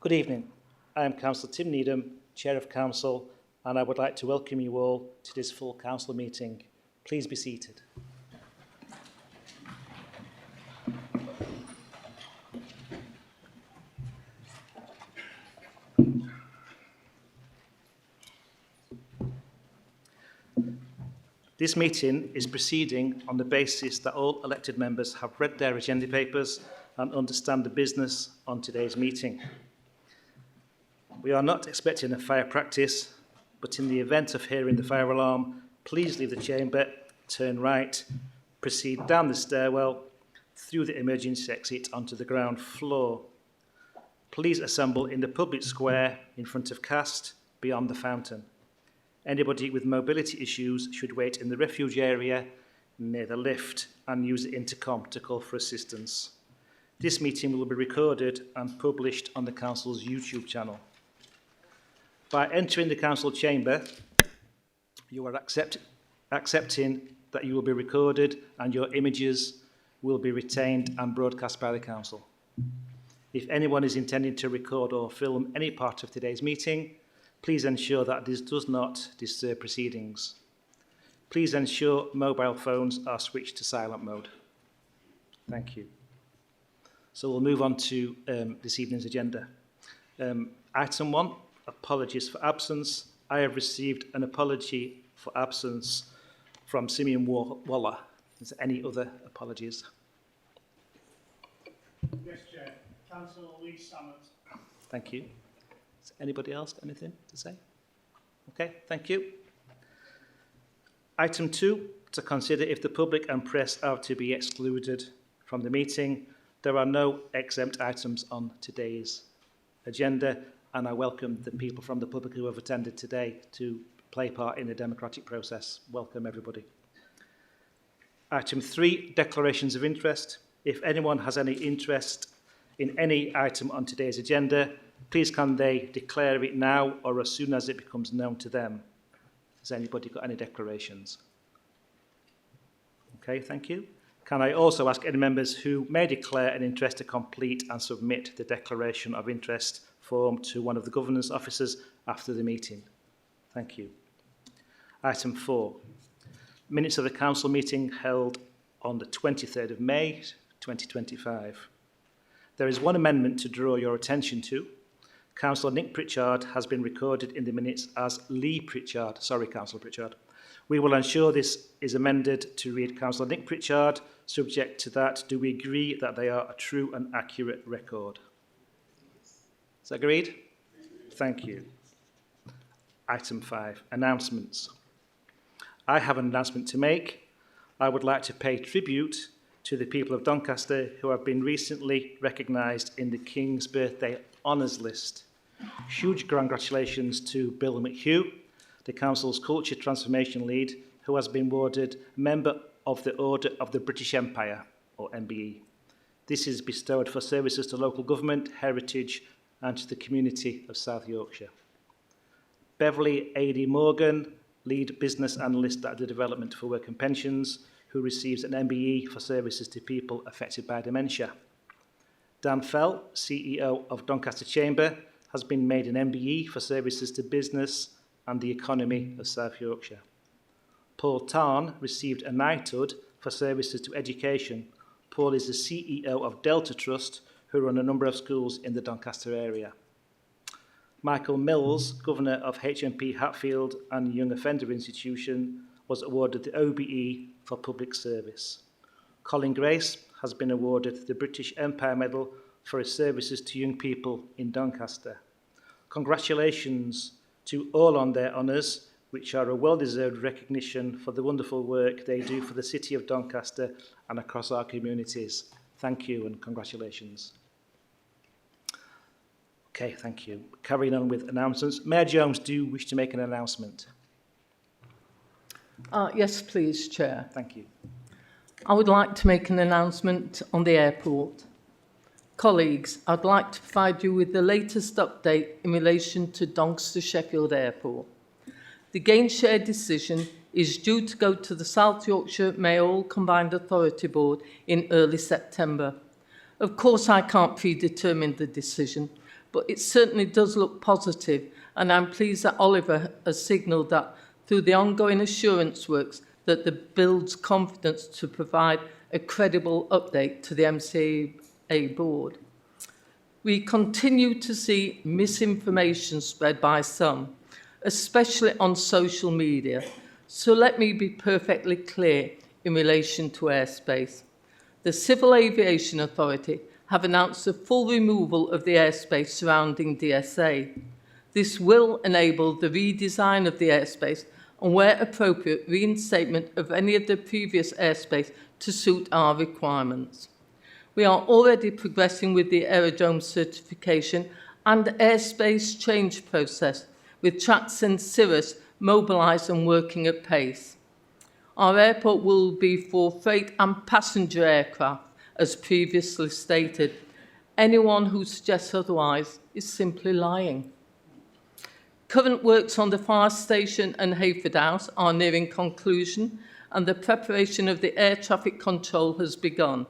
Good evening. I am Councillor Tim Needham, Chair of Council, and I would like to welcome you all to this full Council meeting. Please be seated. This meeting is proceeding on the basis that all elected members have read their agenda papers and understand the business on today's meeting. We are not expecting a fire practice, but in the event of hearing the fire alarm, please leave the chamber, turn right, proceed down the stairwell, through the emergency exit onto the ground floor. Please assemble in the public square in front of Cast, beyond the fountain. Anybody with mobility issues should wait in the refuge area near the lift and use the intercom to call for assistance. This meeting will be recorded and published on the Council's YouTube channel. By entering the Council chamber, you are accepting that you will be recorded and your images will be retained and broadcast by the Council. If anyone is intending to record or film any part of today's meeting, please ensure that this does not disturb proceedings. Please ensure mobile phones are switched to silent mode. Thank you. So we'll move on to this evening's agenda. Item 1, apologies for absence. I have received an apology for absence from Simeon Waller. Is there any other apologies? Yes, Chair. Councillor Lee Sammett. Thank you. Has anybody else got anything to say? Okay, thank you. Item 2, to consider if the public and press are to be excluded from the meeting. There are no exempt items on today's agenda, and I welcome the people from the public who have attended today to play part in the democratic process. Welcome, everybody. Item 3, declarations of interest. If anyone has any interest in any item on today's agenda, please can they declare it now or as soon as it becomes known to them. Has anybody got any declarations? Okay, thank you. Can I also ask any members who may declare an interest to complete and submit the declaration of interest form to one of the governance officers after the meeting? Thank you. Item 4, minutes of the council meeting held on the 23rd of May 2025. There is one amendment to draw your attention to. Councillor Nick Pritchard has been recorded in the minutes as Lee Pritchard. Sorry, Councillor Pritchard. We will ensure this is amended to read Councillor Nick Pritchard. Subject to that, do we agree that they are a true and accurate record? Is that agreed? Thank you. Item 5, announcements. I have an announcement to make. I would like to pay tribute to the people of Doncaster who have been recently recognised in the King's Birthday Honours List. Huge congratulations to Bill McHugh, the Council's Culture Transformation Lead, who has been awarded Member of the Order of the British Empire, or MBE. This is bestowed for services to local government, heritage, and to the community of South Yorkshire. Beverly A.D. Morgan, Lead Business Analyst at the Development for Work and Pensions, who receives an MBE for services to people affected by dementia. Dan Fell, CEO of Doncaster Chamber, has been made an MBE for services to business and the economy of South Yorkshire. Paul Tarn received a knighthood for services to education. Paul is the CEO of Delta Trust, who run a number of schools in the Doncaster area. Michael Mills, Governor of HMP Hatfield and Young Offender Institution, was awarded the OBE for public service. Colin Grace has been awarded the British Empire Medal for his services to young people in Doncaster. Congratulations to all on their honours, which are a well-deserved recognition for the wonderful work they do for the city of Doncaster and across our communities. Thank you and congratulations. Okay, thank you. Carrying on with announcements. Mayor Jones, do you wish to make an announcement? Yes, please, Chair. Thank you. I would like to make an announcement on the airport. Colleagues, I'd like to provide you with the latest update in relation to Doncaster Sheffield Airport. The Gainshare decision is due to go to the South Yorkshire Mayoral Combined Authority Board in early September. Of course, I can't predetermine the decision, but it certainly does look positive, and I'm pleased that Oliver has signalled that through the ongoing assurance works that the builds confidence to provide a credible update to the MCA board. We continue to see misinformation spread by some, especially on social media. So let me be perfectly clear in relation to airspace. The Civil Aviation Authority have announced the full removal of the airspace surrounding DSA. This will enable the redesign of the airspace and, where appropriate, reinstatement of any of the previous airspace to suit our requirements. We are already progressing with the aerodrome certification and airspace change process, with Tracks and Cirrus mobilised and working at pace. Our airport will be for freight and passenger aircraft, as previously stated. Anyone who suggests otherwise is simply lying. Current works on the fire station and Hayford House are nearing conclusion, and the preparation of the air traffic control has begun.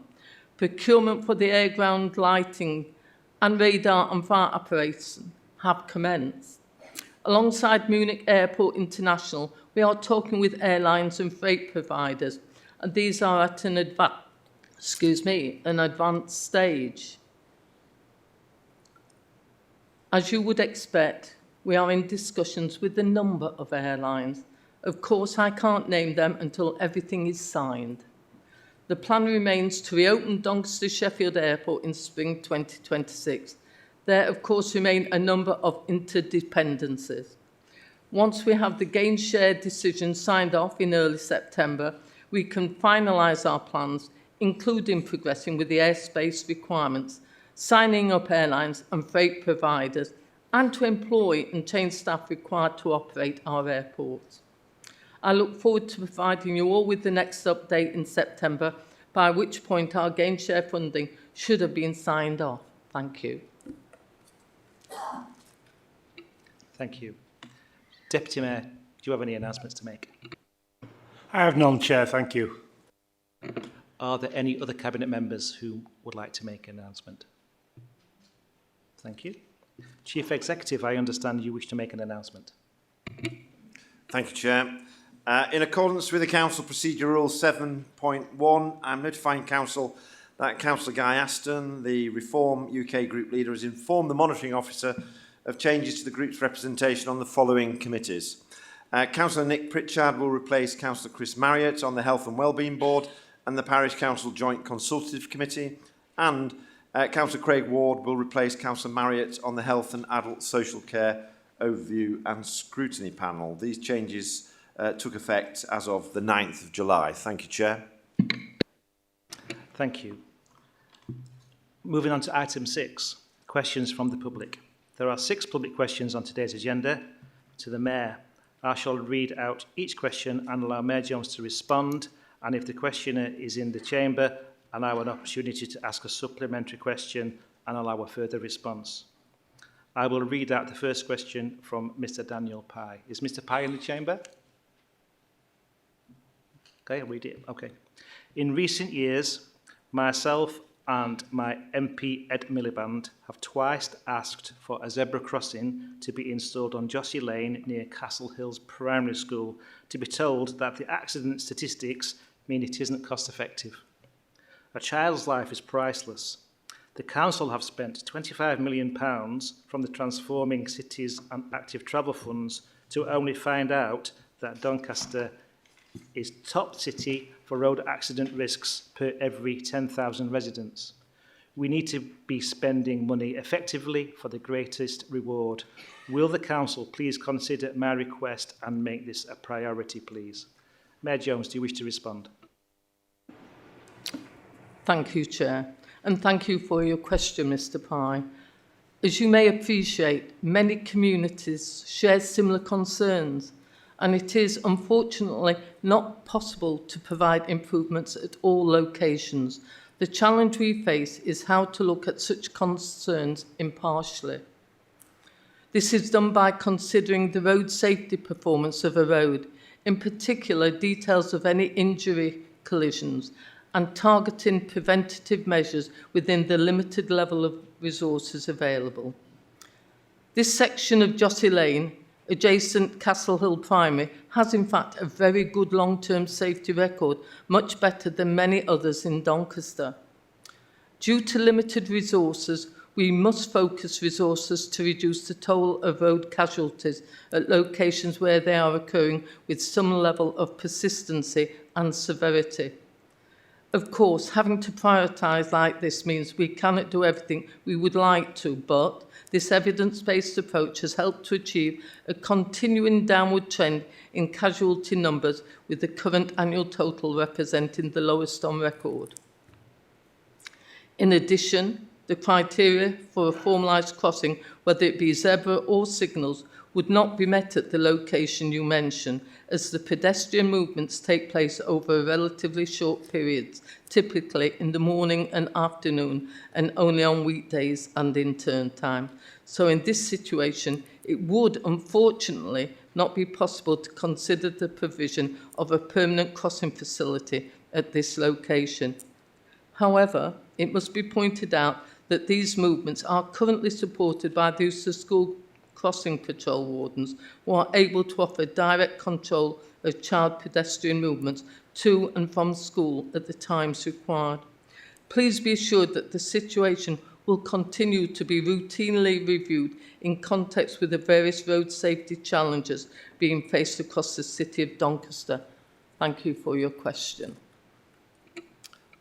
Procurement for the air-ground lighting and radar and fire apparatus have commenced. Alongside Munich Airport International, we are talking with airlines and freight providers, and these are at an advanced stage. As you would expect, we are in discussions with a number of airlines. Of course, I can't name them until everything is signed. The plan remains to reopen Doncaster Sheffield Airport in spring 2026. There, of course, remain a number of interdependencies. Once we have the gain share decision signed off in early September, we can finalise our plans, including progressing with the airspace requirements, signing up airlines and freight providers, and to employ and train staff required to operate our airports. I look forward to providing you all with the next update in September, by which point our gain share funding should have been signed off. Thank you. Thank you. Deputy Mayor, do you have any announcements to make? I have none, Chair, thank you. Are there any other Cabinet members who would like to make an announcement? Thank you. Chief Executive, I understand you wish to make an announcement. Thank you, Chair. In accordance with the Council Procedure Rule 7.1, I'm notifying Council that Councillor Guy Aston, the Reform UK Group Leader, has informed the Monitoring Officer of changes to the Group's representation on the following committees. Councillor Nick Pritchard will replace Councillor Chris Marriott on the Health and Wellbeing Board and the Parish Council Joint Consultative Committee, and Councillor Craig Ward will replace Councillor Marriott on the Health and Adult Social Care Overview and Scrutiny Panel. These changes took effect as of the 9th of July. Thank you, Chair. Thank you. Moving on to item 6, questions from the public. There are 6 public questions on today's agenda. To the Mayor, I shall read out each question and allow Mayor Jones to respond, and if the questioner is in the chamber, allow an opportunity to ask a supplementary question and allow a further response. I will read out the first question from Mr. Daniel Pye. Is Mr. Pye in the chamber? Okay, I'll read it. Okay. In recent years, myself and my MP Ed Miliband have twice asked for a zebra crossing to be installed on Jossie Lane near Castle Hills Primary School, to be told that the accident statistics mean it isn't cost effective. A child's life is priceless. The council have spent £25 million from the Transforming Cities and Active Travel Funds to only find out that Doncaster is top city for road accident risks per every 10,000 residents. We need to be spending money effectively for the greatest reward. Will the council please consider my request and make this a priority, please? Mayor Jones, do you wish to respond? Thank you, Chair, and thank you for your question, Mr. Pye. As you may appreciate, many communities share similar concerns, and it is unfortunately not possible to provide improvements at all locations. The challenge we face is how to look at such concerns impartially. This is done by considering the road safety performance of a road, in particular details of any injury collisions, and targeting preventative measures within the limited level of resources available. This section of Jotty Lane, adjacent Castle Hill Primary, has in fact a very good long-term safety record, much better than many others in Doncaster. Due to limited resources, we must focus resources to reduce the toll of road casualties at locations where they are occurring with some level of persistency and severity. Of course, having to prioritise like this means we cannot do everything we would like to, but this evidence-based approach has helped to achieve a continuing downward trend in casualty numbers, with the current annual total representing the lowest on record. In addition, the criteria for a formalised crossing, whether it be zebra or signals, would not be met at the location you mention, as the pedestrian movements take place over relatively short periods, typically in the morning and afternoon, and only on weekdays and in turn time. So in this situation, it would unfortunately not be possible to consider the provision of a permanent crossing facility at this location. However, it must be pointed out that these movements are currently supported by the use of school crossing patrol wardens, who are able to offer direct control of child pedestrian movements to and from school at the times required. Please be assured that the situation will continue to be routinely reviewed in context with the various road safety challenges being faced across the city of Doncaster. Thank you for your question.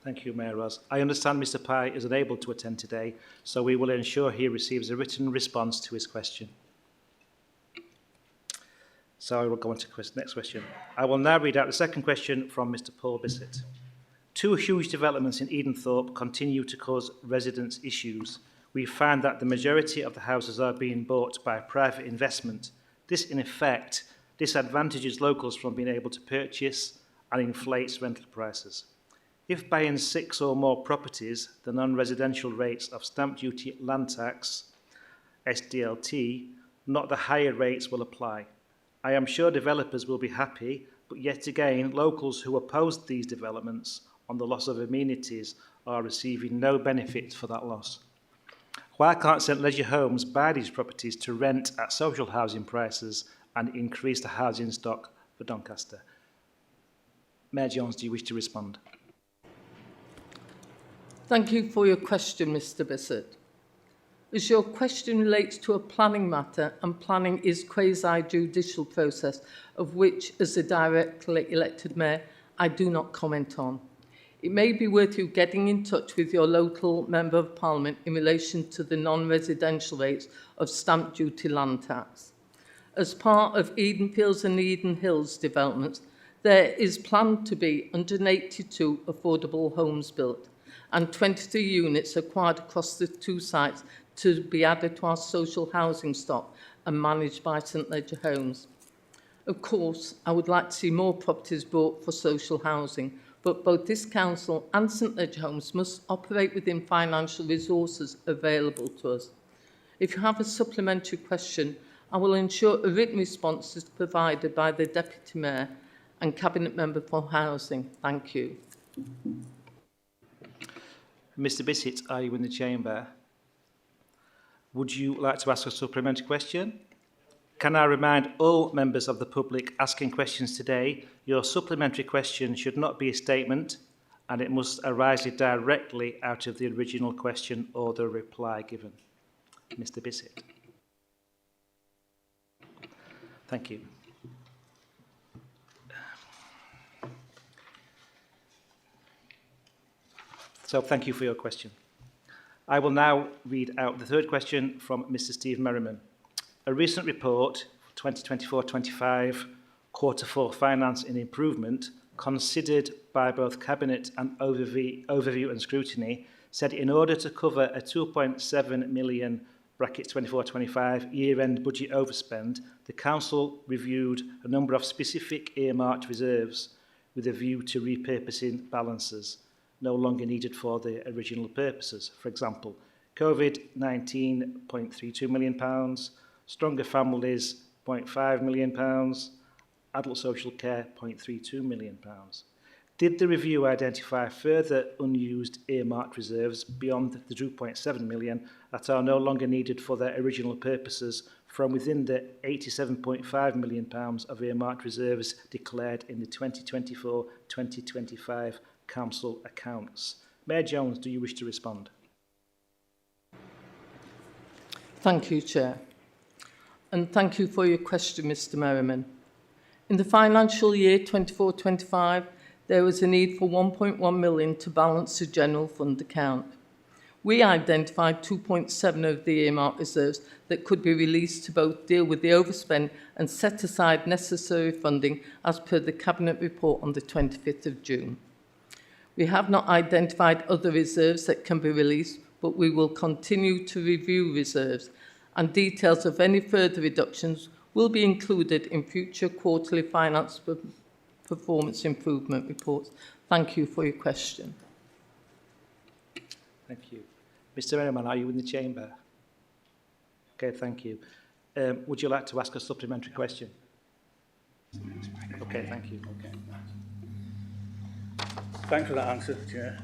Thank you, Mayor Ros. I understand Mr Pye is unable to attend today, so we will ensure he receives a written response to his question. So I will go on to the next question. I will now read out the second question from Mr Paul Bissett. Two huge developments in Edenthorpe continue to cause residents issues. We find that the majority of the houses are being bought by private investment. This, in effect, disadvantages locals from being able to purchase and inflates rental prices. If buying 6 or more properties, the non-residential rates of stamp duty, land tax, SDLT, not the higher rates, will apply. I am sure developers will be happy, but yet again, locals who opposed these developments on the loss of amenities are receiving no benefit for that loss. Why can't St Leger Homes buy these properties to rent at social housing prices and increase the housing stock for Doncaster? Mayor Jones, do you wish to respond? Thank you for your question, Mr Bissett. As your question relates to a planning matter, and planning is quasi-judicial process, of which, as a directly elected mayor, I do not comment on. It may be worth you getting in touch with your local Member of Parliament in relation to the non-residential rates of stamp duty land tax. As part of Edenfields and Eden Hills developments, there is planned to be 182 affordable homes built and 23 units acquired across the two sites to be added to our social housing stock and managed by St Leger Homes. Of course, I would like to see more properties bought for social housing, but both this council and St Leger Homes must operate within financial resources available to us. If you have a supplementary question, I will ensure a written response is provided by the Deputy Mayor and Cabinet Member for Housing. Thank you. Mr Bissett, are you in the chamber? Would you like to ask a supplementary question? Can I remind all members of the public asking questions today, your supplementary question should not be a statement and it must arise directly out of the original question or the reply given. Mr Bissett. Thank you. So thank you for your question. I will now read out the third question from Mr Steve Merriman. A recent report, 2024-25, Q4 Finance and Improvement, considered by both Cabinet and overview and scrutiny, said in order to cover a 2.7 million brackets 24-25 year-end budget overspend, the Council reviewed a number of specific earmarked reserves with a view to repurposing balances no longer needed for the original purposes. For example, COVID-19, £0.32 million, Stronger Families, £0.5 million, Adult Social Care, £0.32 million. Did the review identify further unused earmarked reserves beyond the 2.7 million that are no longer needed for their original purposes from within the £87.5 million of earmarked reserves declared in the 2024-2025 Council accounts? Mayor Jones, do you wish to respond? Thank you, Chair. And thank you for your question, Mr Merriman. In the financial year 24-25, there was a need for 1.1 million to balance the general fund account. We identified 2.7 of the earmarked reserves that could be released to both deal with the overspend and set aside necessary funding as per the Cabinet report on the 25th of June. We have not identified other reserves that can be released, but we will continue to review reserves, and details of any further reductions will be included in future quarterly finance performance improvement reports. Thank you for your question. Thank you. Mr Merriman, are you in the chamber? Okay, thank you. Would you like to ask a supplementary question? Okay, thank you. Thanks for that answer, Chair.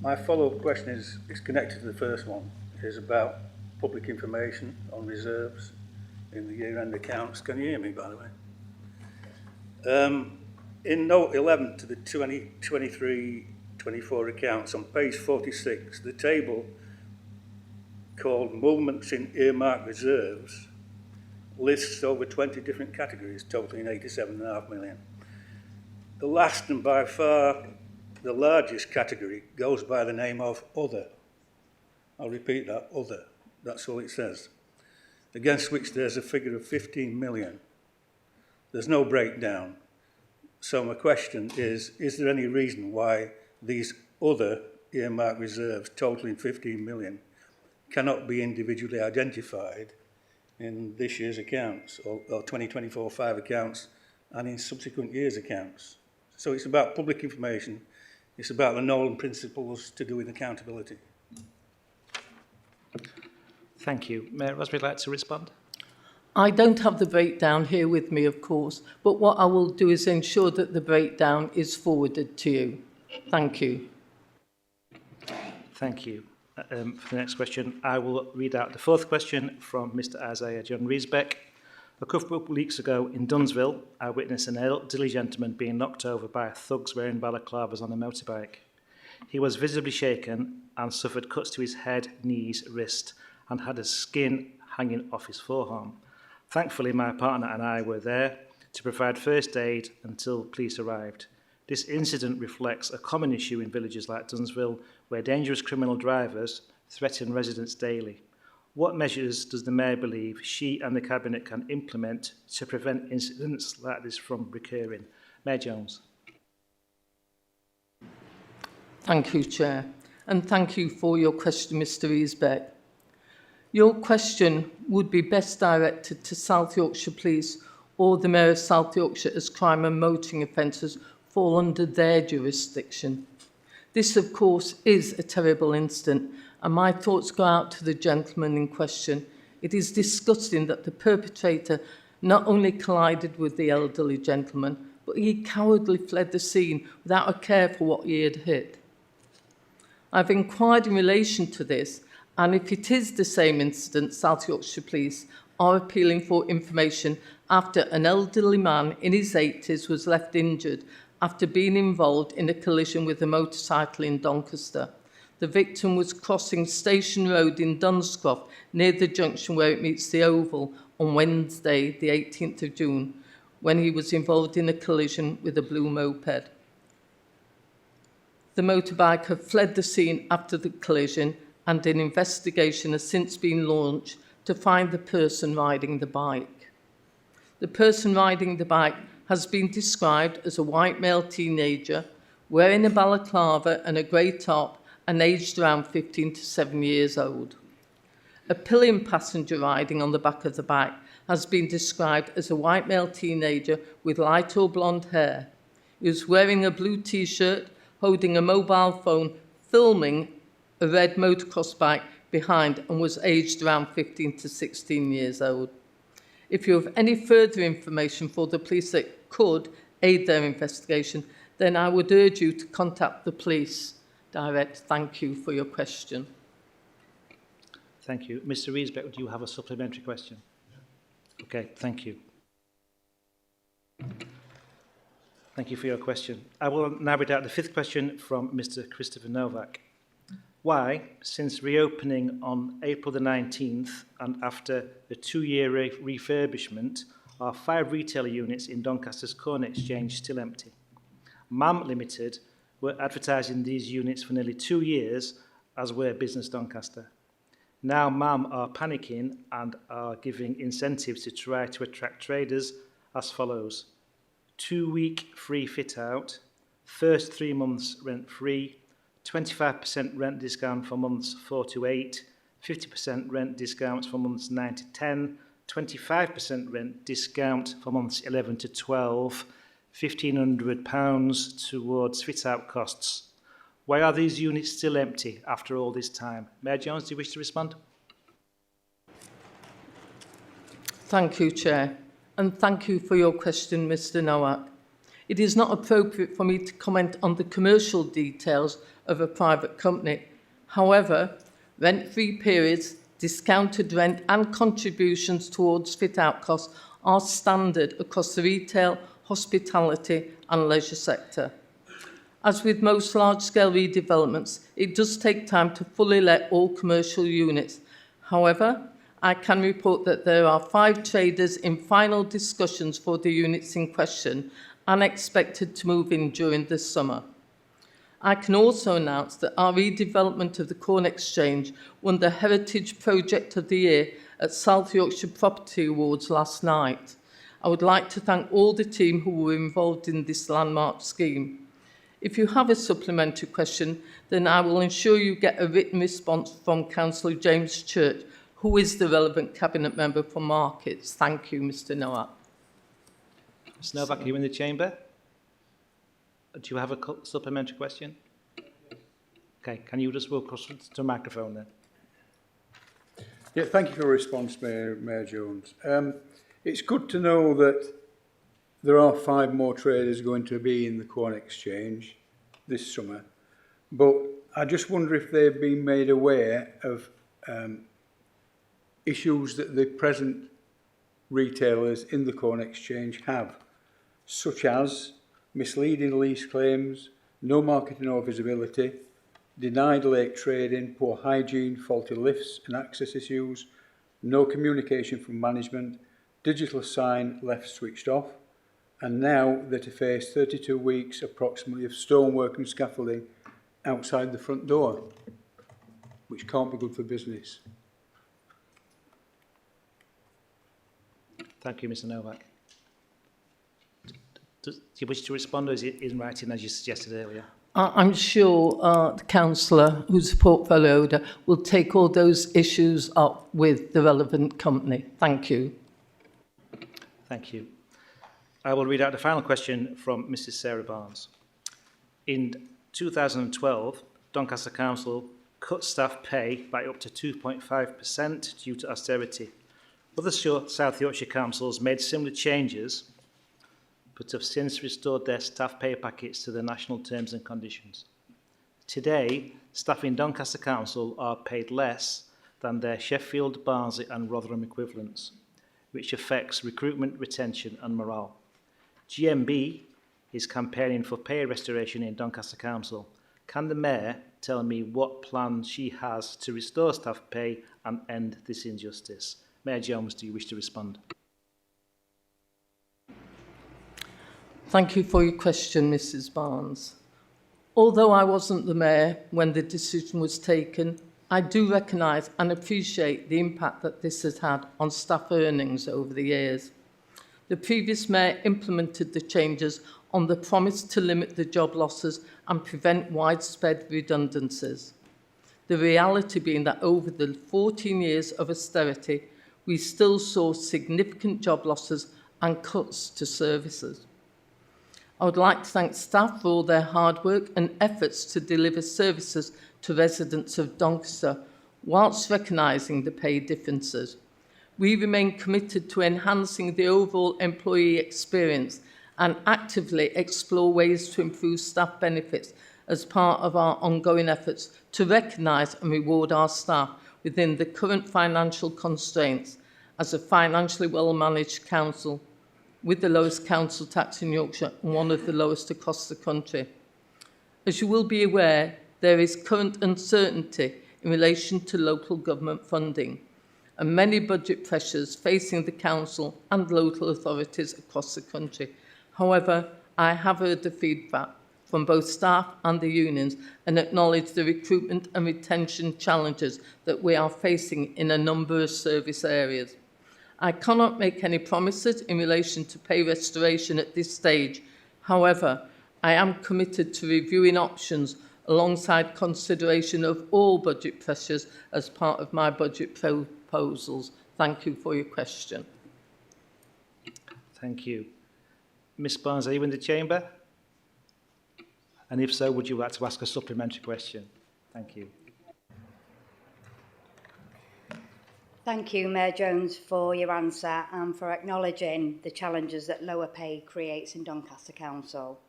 My follow-up question is connected to the first one. It is about public information on reserves in the year-end accounts. Can you hear me, by the way? In note 11 to the 2023-24 accounts on page 46, the table called Movements in Earmarked Reserves lists over 20 different categories, totaling 87.5 million. The last and by far the largest category goes by the name of Other. I'll repeat that, Other. That's all it says. Against which there's a figure of 15 million. There's no breakdown. So my question is there any reason why these other earmarked reserves totaling 15 million cannot be individually identified in this year's accounts or 2024-5 accounts and in subsequent years' accounts? So it's about public information. It's about the Nolan principles to do with accountability. Thank you. Mayor Ross, would you like to respond? I don't have the breakdown here with me, of course, but what I will do is ensure that the breakdown is forwarded to you. Thank you. Thank you. For the next question, I will read out the fourth question from Mr Isaiah John Riesbeck. A couple of weeks ago in Dunsville, I witnessed an elderly gentleman being knocked over by thugs wearing balaclavas on a motorbike. He was visibly shaken and suffered cuts to his head, knees, wrist, and had a skin hanging off his forearm. Thankfully, my partner and I were there to provide first aid until police arrived. This incident reflects a common issue in villages like Dunsville, where dangerous criminal drivers threaten residents daily. What measures does the Mayor believe she and the Cabinet can implement to prevent incidents like this from recurring? Mayor Jones. Thank you, Chair. And thank you for your question, Mr Riesbeck. Your question would be best directed to South Yorkshire Police or the Mayor of South Yorkshire, as crime and motoring offences fall under their jurisdiction. This, of course, is a terrible incident, and my thoughts go out to the gentleman in question. It is disgusting that the perpetrator not only collided with the elderly gentleman, but he cowardly fled the scene without a care for what he had hit. I've inquired in relation to this, and if it is the same incident, South Yorkshire Police are appealing for information after an elderly man in his 80s was left injured after being involved in a collision with a motorcycle in Doncaster. The victim was crossing Station Road in Dunscroft near the junction where it meets the Oval on Wednesday, the 18th of June, when he was involved in a collision with a blue moped. The motorbiker fled the scene after the collision, and an investigation has since been launched to find the person riding the bike. The person riding the bike has been described as a white male teenager wearing a balaclava and a grey top and aged around 15 to 7 years old. A pillion passenger riding on the back of the bike has been described as a white male teenager with light or blonde hair. He was wearing a blue t-shirt, holding a mobile phone, filming a red motocross bike behind, and was aged around 15 to 16 years old. If you have any further information for the police that could aid their investigation, then I would urge you to contact the police direct. Thank you for your question. Thank you. Mr. Riesbeck, do you have a supplementary question? Okay, thank you. Thank you for your question. I will now read out the fifth question from Mr. Christopher Novak. Why, since reopening on April the 19th and after a 2-year refurbishment, are 5 retail units in Doncaster's Corn Exchange still empty? MAM Limited were advertising these units for nearly 2 years, as were Business Doncaster. Now MAM are panicking and are giving incentives to try to attract traders as follows: 2-week free fit out, first 3 months rent free, 25% rent discount for months 4 to 8, 50% rent discounts for months 9 to 10, 25% rent discount for months 11 to 12, £1,500 towards fit out costs. Why are these units still empty after all this time? Mayor Jones, do you wish to respond? Thank you, Chair, and thank you for your question, Mr. Nowak. It is not appropriate for me to comment on the commercial details of a private company. However, rent-free periods, discounted rent and contributions towards fit-out costs are standard across the retail, hospitality and leisure sector. As with most large-scale redevelopments, it does take time to fully let all commercial units. However, I can report that there are 5 traders in final discussions for the units in question and expected to move in during this summer. I can also announce that our redevelopment of the Corn Exchange won the Heritage Project of the Year at South Yorkshire Property Awards last night. I would like to thank all the team who were involved in this landmark scheme. If you have a supplementary question, then I will ensure you get a written response from Councillor James Church, who is the relevant Cabinet Member for Markets. Thank you, Mr. Nowak. Mr. Novak, are you in the chamber? Do you have a supplementary question? Okay, can you just walk across to the microphone then? Yeah, thank you for your response, Mayor Jones. It's good to know that there are 5 more traders going to be in the Corn Exchange this summer, but I just wonder if they've been made aware of issues that the present retailers in the Corn Exchange have, such as misleading lease claims, no marketing or visibility, denied late trading, poor hygiene, faulty lifts and access issues, no communication from management, digital sign left switched off, and now they're to face 32 weeks approximately of stonework and scaffolding outside the front door, which can't be good for business. Thank you, Mr. Novak. Do you wish to respond, or is it in writing as you suggested earlier? I'm sure the councillor, who's a portfolio holder, will take all those issues up with the relevant company. Thank you. Thank you. I will read out the final question from Mrs. Sarah Barnes. In 2012, Doncaster Council cut staff pay by up to 2.5% due to austerity. Other South Yorkshire councils made similar changes, but have since restored their staff pay packets to the national terms and conditions. Today, staff in Doncaster Council are paid less than their Sheffield, Barnsley and Rotherham equivalents, which affects recruitment, retention and morale. GMB is campaigning for pay restoration in Doncaster Council. Can the Mayor tell me what plan she has to restore staff pay and end this injustice? Mayor Jones, do you wish to respond? Thank you for your question, Mrs. Barnes. Although I wasn't the Mayor when the decision was taken, I do recognise and appreciate the impact that this has had on staff earnings over the years. The previous Mayor implemented the changes on the promise to limit the job losses and prevent widespread redundancies. The reality being that over the 14 years of austerity, we still saw significant job losses and cuts to services. I would like to thank staff for all their hard work and efforts to deliver services to residents of Doncaster, whilst recognising the pay differences. We remain committed to enhancing the overall employee experience and actively explore ways to improve staff benefits as part of our ongoing efforts to recognise and reward our staff within the current financial constraints as a financially well-managed council with the lowest council tax in Yorkshire and one of the lowest across the country. As you will be aware, there is current uncertainty in relation to local government funding and many budget pressures facing the council and local authorities across the country. However, I have heard the feedback from both staff and the unions and acknowledge the recruitment and retention challenges that we are facing in a number of service areas. I cannot make any promises in relation to pay restoration at this stage. However, I am committed to reviewing options alongside consideration of all budget pressures as part of my budget proposals. Thank you for your question. Thank you. Ms Barnes, are you in the chamber? And if so, would you like to ask a supplementary question? Thank you. Thank you, Mayor Jones, for your answer and for acknowledging the challenges that lower pay creates in Doncaster Council.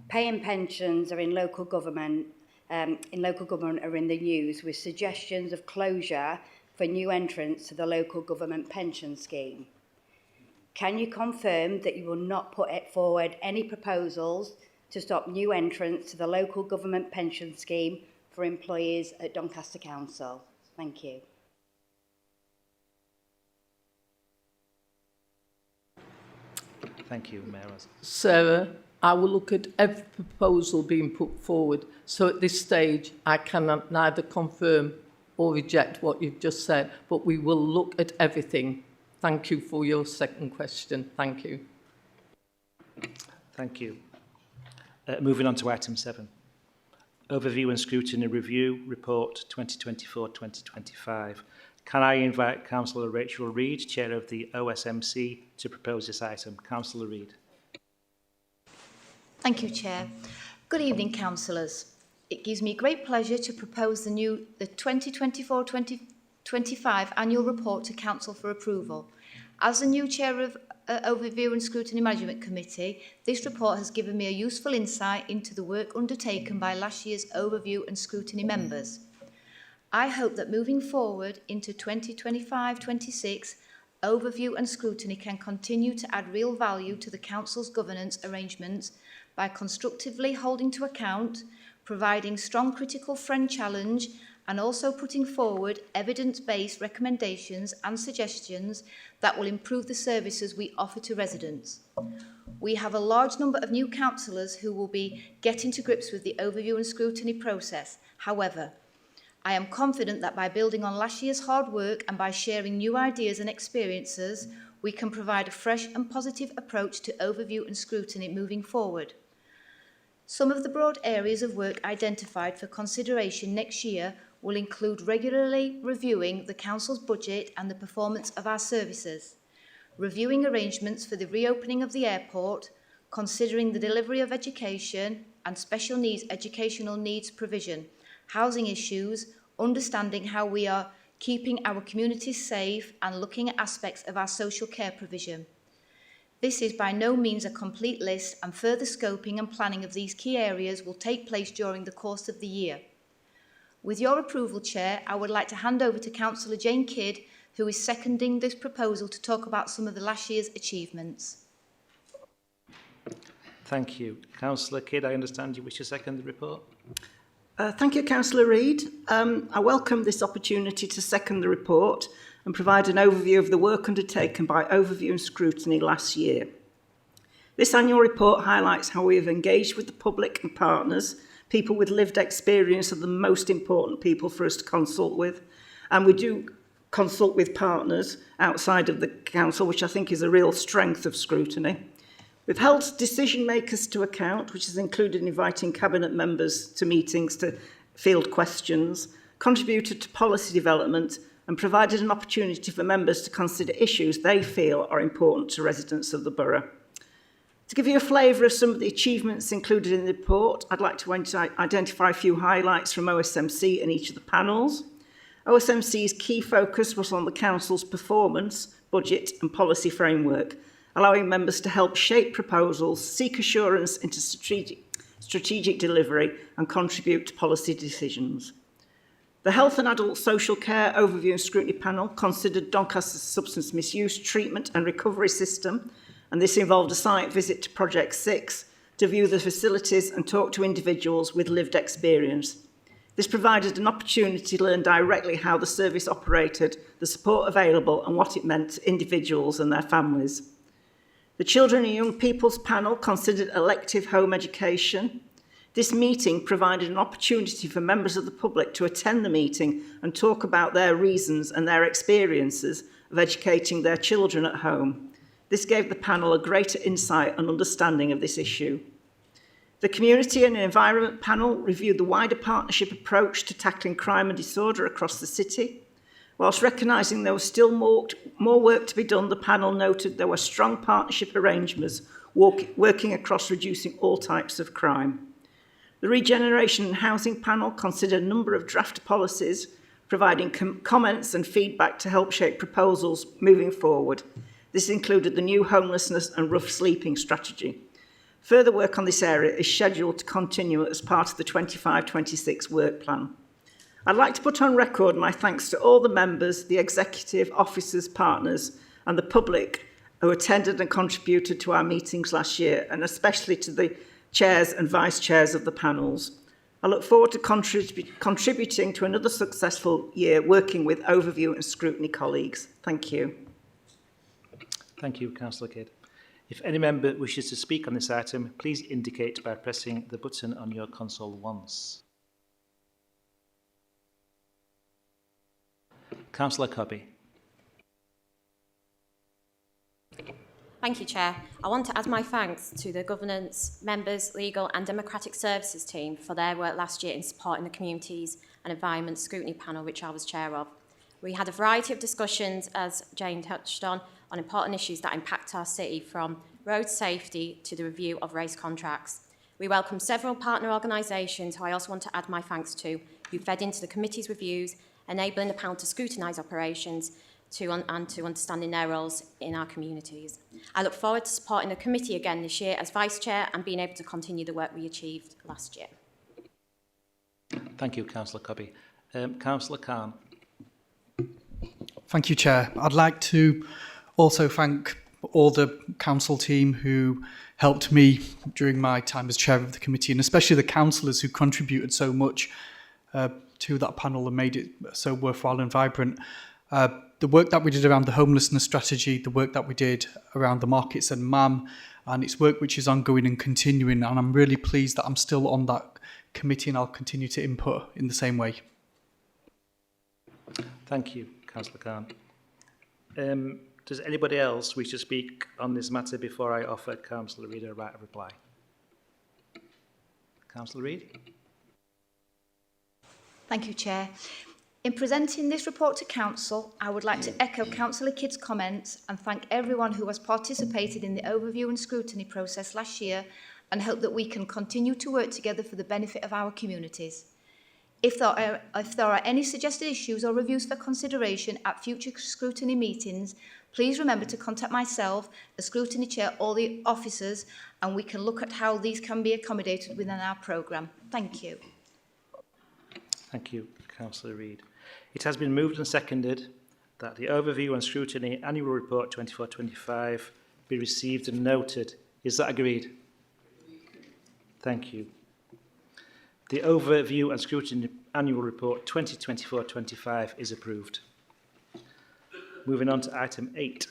Pay and pensions are in local government are in the news with suggestions of closure for new entrants to the local government pension scheme. Can you confirm that you will not put forward any proposals to stop new entrants to the local government pension scheme for employees at Doncaster Council? Thank you. Thank you, Mayor. Sarah, I will look at every proposal being put forward. So at this stage, I cannot neither confirm or reject what you've just said, but we will look at everything. Thank you for your second question. Thank you. Thank you. Moving on to item 7. Overview and Scrutiny Review Report 2024-2025. Can I invite Councillor Rachel Reid, Chair of the OSMC, to propose this item? Councillor Reid. Thank you, Chair. Good evening, councillors. It gives me great pleasure to propose the 2024-2025 annual report to Council for approval. As the new Chair of Overview and Scrutiny Management Committee, this report has given me a useful insight into the work undertaken by last year's Overview and Scrutiny members. I hope that moving forward into 2025-26, Overview and Scrutiny can continue to add real value to the Council's governance arrangements by constructively holding to account, providing strong critical friend challenge, and also putting forward evidence-based recommendations and suggestions that will improve the services we offer to residents. We have a large number of new councillors who will be getting to grips with the Overview and Scrutiny process. However, I am confident that by building on last year's hard work and by sharing new ideas and experiences, we can provide a fresh and positive approach to Overview and Scrutiny moving forward. Some of the broad areas of work identified for consideration next year will include regularly reviewing the Council's budget and the performance of our services, reviewing arrangements for the reopening of the airport, considering the delivery of education and special needs educational needs provision, housing issues, understanding how we are keeping our communities safe and looking at aspects of our social care provision. This is by no means a complete list, and further scoping and planning of these key areas will take place during the course of the year. With your approval, Chair, I would like to hand over to Councillor Jane Kidd, who is seconding this proposal to talk about some of the last year's achievements. Thank you. Councillor Kidd, I understand you wish to second the report? Thank you, Councillor Reid. I welcome this opportunity to second the report and provide an overview of the work undertaken by Overview and Scrutiny last year. This annual report highlights how we have engaged with the public and partners. People with lived experience are the most important people for us to consult with, and we do consult with partners outside of the council, which I think is a real strength of scrutiny. We've held decision makers to account, which has included inviting cabinet members to meetings to field questions, contributed to policy development, and provided an opportunity for members to consider issues they feel are important to residents of the borough. To give you a flavour of some of the achievements included in the report, I'd like to identify a few highlights from OSMC in each of the panels. OSMC's key focus was on the Council's performance, budget and policy framework, allowing members to help shape proposals, seek assurance into strategic delivery and contribute to policy decisions. The Health and Adult Social Care Overview and Scrutiny Panel considered Doncaster's substance misuse treatment and recovery system, and this involved a site visit to Project 6 to view the facilities and talk to individuals with lived experience. This provided an opportunity to learn directly how the service operated, the support available, and what it meant to individuals and their families. The Children and Young People's Panel considered elective home education. This meeting provided an opportunity for members of the public to attend the meeting and talk about their reasons and their experiences of educating their children at home. This gave the panel a greater insight and understanding of this issue. The Community and Environment Panel reviewed the wider partnership approach to tackling crime and disorder across the city. Whilst recognising there was still more work to be done, the panel noted there were strong partnership arrangements working across reducing all types of crime. The Regeneration and Housing Panel considered a number of draft policies, providing comments and feedback to help shape proposals moving forward. This included the new homelessness and rough sleeping strategy. Further work on this area is scheduled to continue as part of the 25-26 work plan. I'd like to put on record my thanks to all the members, the executive, officers, partners, and the public who attended and contributed to our meetings last year, and especially to the chairs and vice chairs of the panels. I look forward to contributing to another successful year working with Overview and Scrutiny colleagues. Thank you. Thank you, Councillor Kidd. If any member wishes to speak on this item, please indicate by pressing the button on your console once. Councillor Cobby. Thank you, Chair. I want to add my thanks to the Governance, Members, Legal and Democratic Services team for their work last year in supporting the Communities and Environment Scrutiny Panel, which I was chair of. We had a variety of discussions, as Jane touched on important issues that impact our city, from road safety to the review of race contracts. We welcome several partner organisations who I also want to add my thanks to, who fed into the committee's reviews, enabling the panel to scrutinise operations and to understanding their roles in our communities. I look forward to supporting the committee again this year as Vice Chair and being able to continue the work we achieved last year. Thank you, Councillor Cobby. Councillor Khan. Thank you, Chair. I'd like to also thank all the council team who helped me during my time as chair of the committee, and especially the councillors who contributed so much to that panel and made it so worthwhile and vibrant. The work that we did around the homelessness strategy, the work that we did around the markets and MAM, and it's work which is ongoing and continuing, and I'm really pleased that I'm still on that committee and I'll continue to input in the same way. Thank you, Councillor Khan. Does anybody else wish to speak on this matter before I offer Councillor Reid a right of reply? Councillor Reid? Thank you, Chair. In presenting this report to Council, I would like to echo Councillor Kidd's comments and thank everyone who has participated in the overview and scrutiny process last year, and hope that we can continue to work together for the benefit of our communities. If there are any suggested issues or reviews for consideration at future scrutiny meetings, please remember to contact myself, the scrutiny chair, or the officers, and we can look at how these can be accommodated within our programme. Thank you. Thank you, Councillor Reid. It has been moved and seconded that the Overview and Scrutiny Annual Report 24-25 be received and noted. Is that agreed? Thank you. The Overview and Scrutiny Annual Report 2024-25 is approved. Moving on to item 8,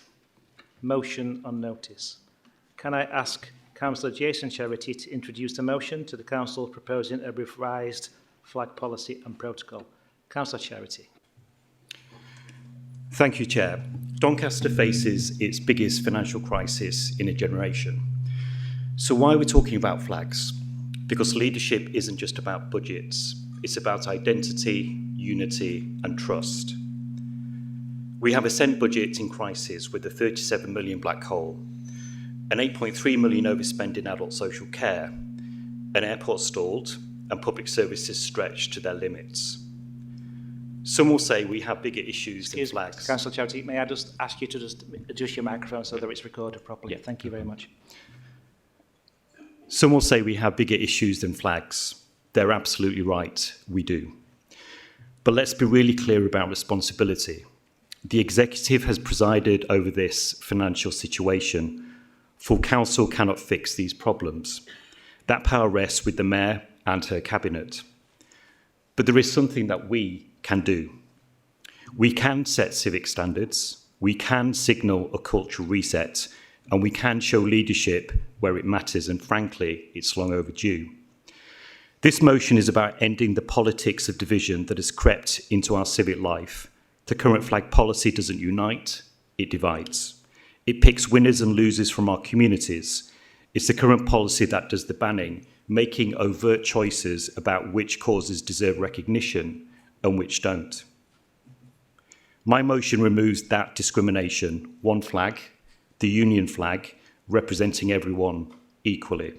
motion on notice. Can I ask Councillor Jason Charity to introduce the motion to the Council proposing a revised flag policy and protocol? Councillor Charity. Thank you, Chair. Doncaster faces its biggest financial crisis in a generation. So why are we talking about flags? Because leadership isn't just about budgets, it's about identity, unity and trust. We have a Senate budget in crisis with a 37 million black hole, an 8.3 million overspend in adult social care, an airport stalled and public services stretched to their limits. Some will say we have bigger issues than Excuse me, flags. Councillor Charity, may I just ask you to just adjust your microphone so that it's recorded properly? Yeah. Thank you very much. Some will say we have bigger issues than flags. They're absolutely right, we do. But let's be really clear about responsibility. The executive has presided over this financial situation. Full council cannot fix these problems. That power rests with the mayor and her cabinet. But there is something that we can do. We can set civic standards, we can signal a cultural reset, and we can show leadership where it matters, and frankly, it's long overdue. This motion is about ending the politics of division that has crept into our civic life. The current flag policy doesn't unite, it divides. It picks winners and losers from our communities. It's the current policy that does the banning, making overt choices about which causes deserve recognition and which don't. My motion removes that discrimination, one flag, the union flag, representing everyone equally.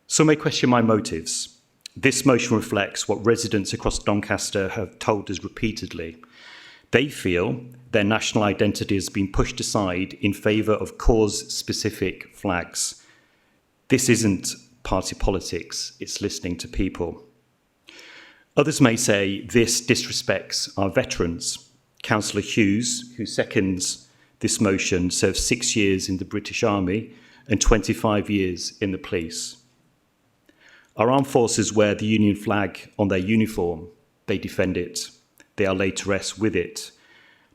Some may question my motives. This motion reflects what residents across Doncaster have told us repeatedly. They feel their national identity has been pushed aside in favour of cause-specific flags. This isn't party politics, it's listening to people. Others may say this disrespects our veterans. Councillor Hughes, who seconds this motion, served 6 years in the British Army and 25 years in the police. Our armed forces wear the Union flag on their uniform. They defend it. They are laid to rest with it.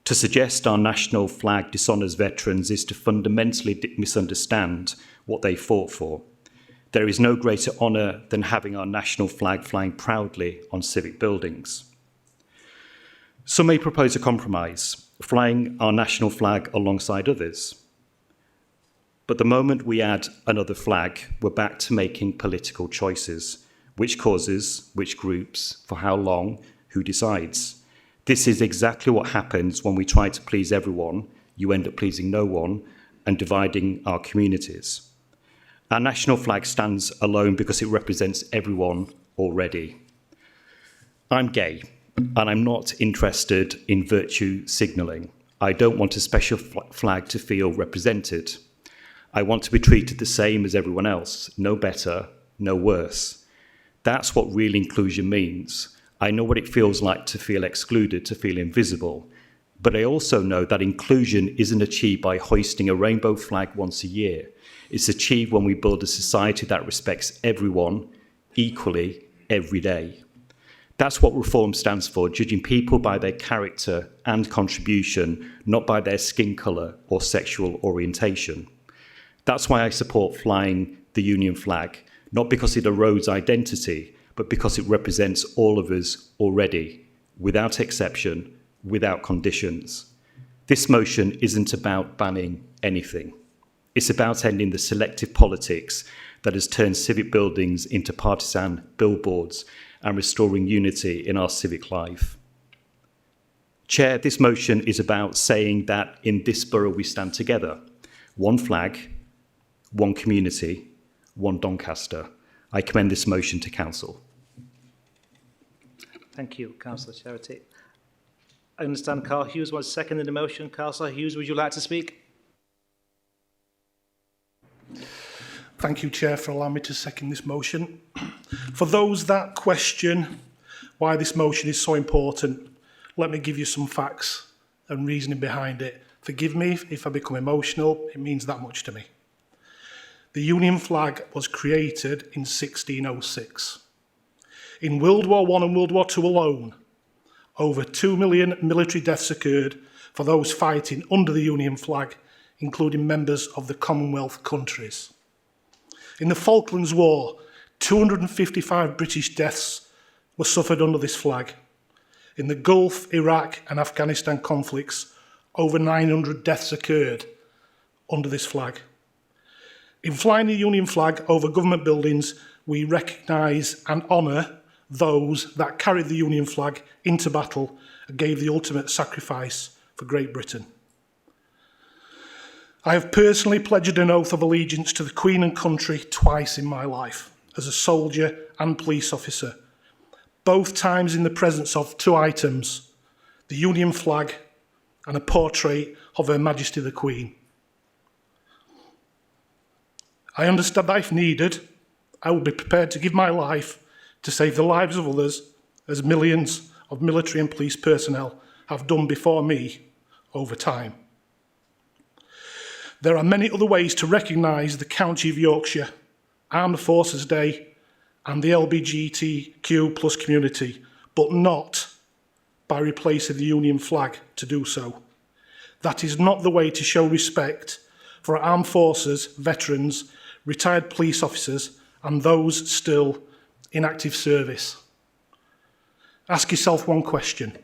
To suggest our national flag dishonours veterans is to fundamentally misunderstand what they fought for. There is no greater honour than having our national flag flying proudly on civic buildings. Some may propose a compromise, flying our national flag alongside others. But the moment we add another flag, we're back to making political choices. Which causes, which groups, for how long, who decides? This is exactly what happens when we try to please everyone. You end up pleasing no one and dividing our communities. Our national flag stands alone because it represents everyone already. I'm gay, and I'm not interested in virtue signalling. I don't want a special flag to feel represented. I want to be treated the same as everyone else, no better, no worse. That's what real inclusion means. I know what it feels like to feel excluded, to feel invisible. But I also know that inclusion isn't achieved by hoisting a rainbow flag once a year. It's achieved when we build a society that respects everyone equally every day. That's what reform stands for, judging people by their character and contribution, not by their skin colour or sexual orientation. That's why I support flying the Union flag, not because it erodes identity, but because it represents all of us already, without exception, without conditions. This motion isn't about banning anything. It's about ending the selective politics that has turned civic buildings into partisan billboards and restoring unity in our civic life. Chair, this motion is about saying that in this borough we stand together. One flag, one community, one Doncaster. I commend this motion to Council. Thank you, Councillor Charity. I understand Carl Hughes was seconding the motion. Councillor Hughes, would you like to speak? Thank you, Chair, for allowing me to second this motion. For those that question why this motion is so important, let me give you some facts and reasoning behind it. Forgive me if I become emotional, it means that much to me. The Union flag was created in 1606. In World War I and World War II alone, over 2 million military deaths occurred for those fighting under the Union flag, including members of the Commonwealth countries. In the Falklands War, 255 British deaths were suffered under this flag. In the Gulf, Iraq and Afghanistan conflicts, over 900 deaths occurred under this flag. In flying the Union flag over government buildings, we recognise and honour those that carried the Union flag into battle and gave the ultimate sacrifice for Great Britain. I have personally pledged an oath of allegiance to the Queen and country twice in my life, as a soldier and police officer. both times in the presence of two items, the Union flag and a portrait of Her Majesty the Queen. I understand that if needed, I will be prepared to give my life to save the lives of others, as millions of military and police personnel have done before me over time. There are many other ways to recognise the County of Yorkshire, Armed Forces Day and the LGBTQ plus community, but not by replacing the Union flag to do so. That is not the way to show respect for our armed forces, veterans, retired police officers and those still in active service. Ask yourself one question.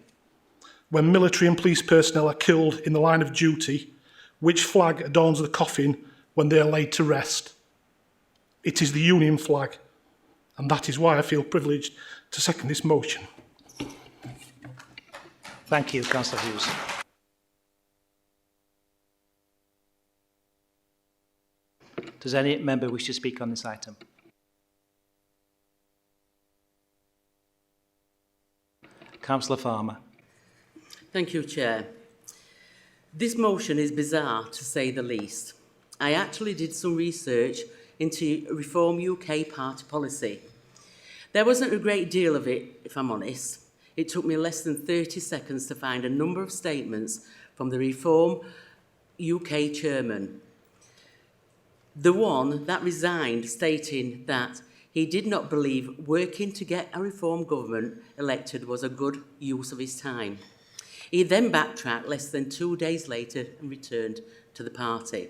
When military and police personnel are killed in the line of duty, which flag adorns the coffin when they are laid to rest? It is the Union flag, and that is why I feel privileged to second this motion. Thank you, Councillor Hughes. Does any member wish to speak on this item? Councillor Farmer. Thank you, Chair. This motion is bizarre, to say the least. I actually did some research into Reform UK party policy. There wasn't a great deal of it, if I'm honest. It took me less than 30 seconds to find a number of statements from the Reform UK chairman. The one that resigned stating that he did not believe working to get a reform government elected was a good use of his time. He then backtracked less than 2 days later and returned to the party.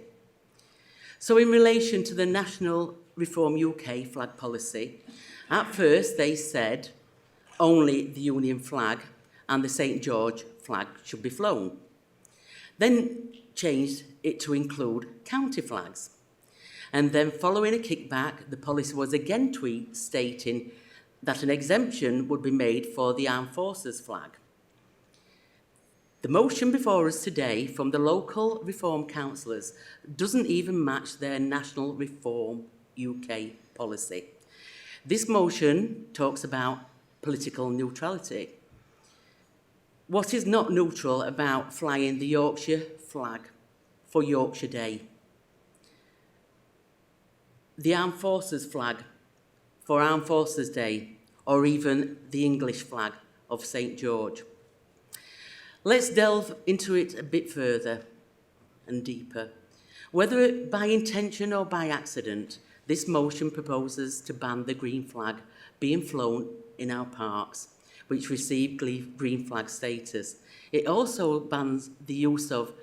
So in relation to the National Reform UK flag policy, at first they said only the Union flag and the St George flag should be flown. Then changed it to include county flags. And then following a kickback, the policy was again tweaked stating that an exemption would be made for the Armed Forces flag. The motion before us today from the local Reform councillors doesn't even match their National Reform UK policy. This motion talks about political neutrality. What is not neutral about flying the Yorkshire flag for Yorkshire Day? The Armed Forces flag for Armed Forces Day, or even the English flag of St George? Let's delve into it a bit further and deeper. Whether by intention or by accident, this motion proposes to ban the green flag being flown in our parks, which receive green flag status. It also bans the use of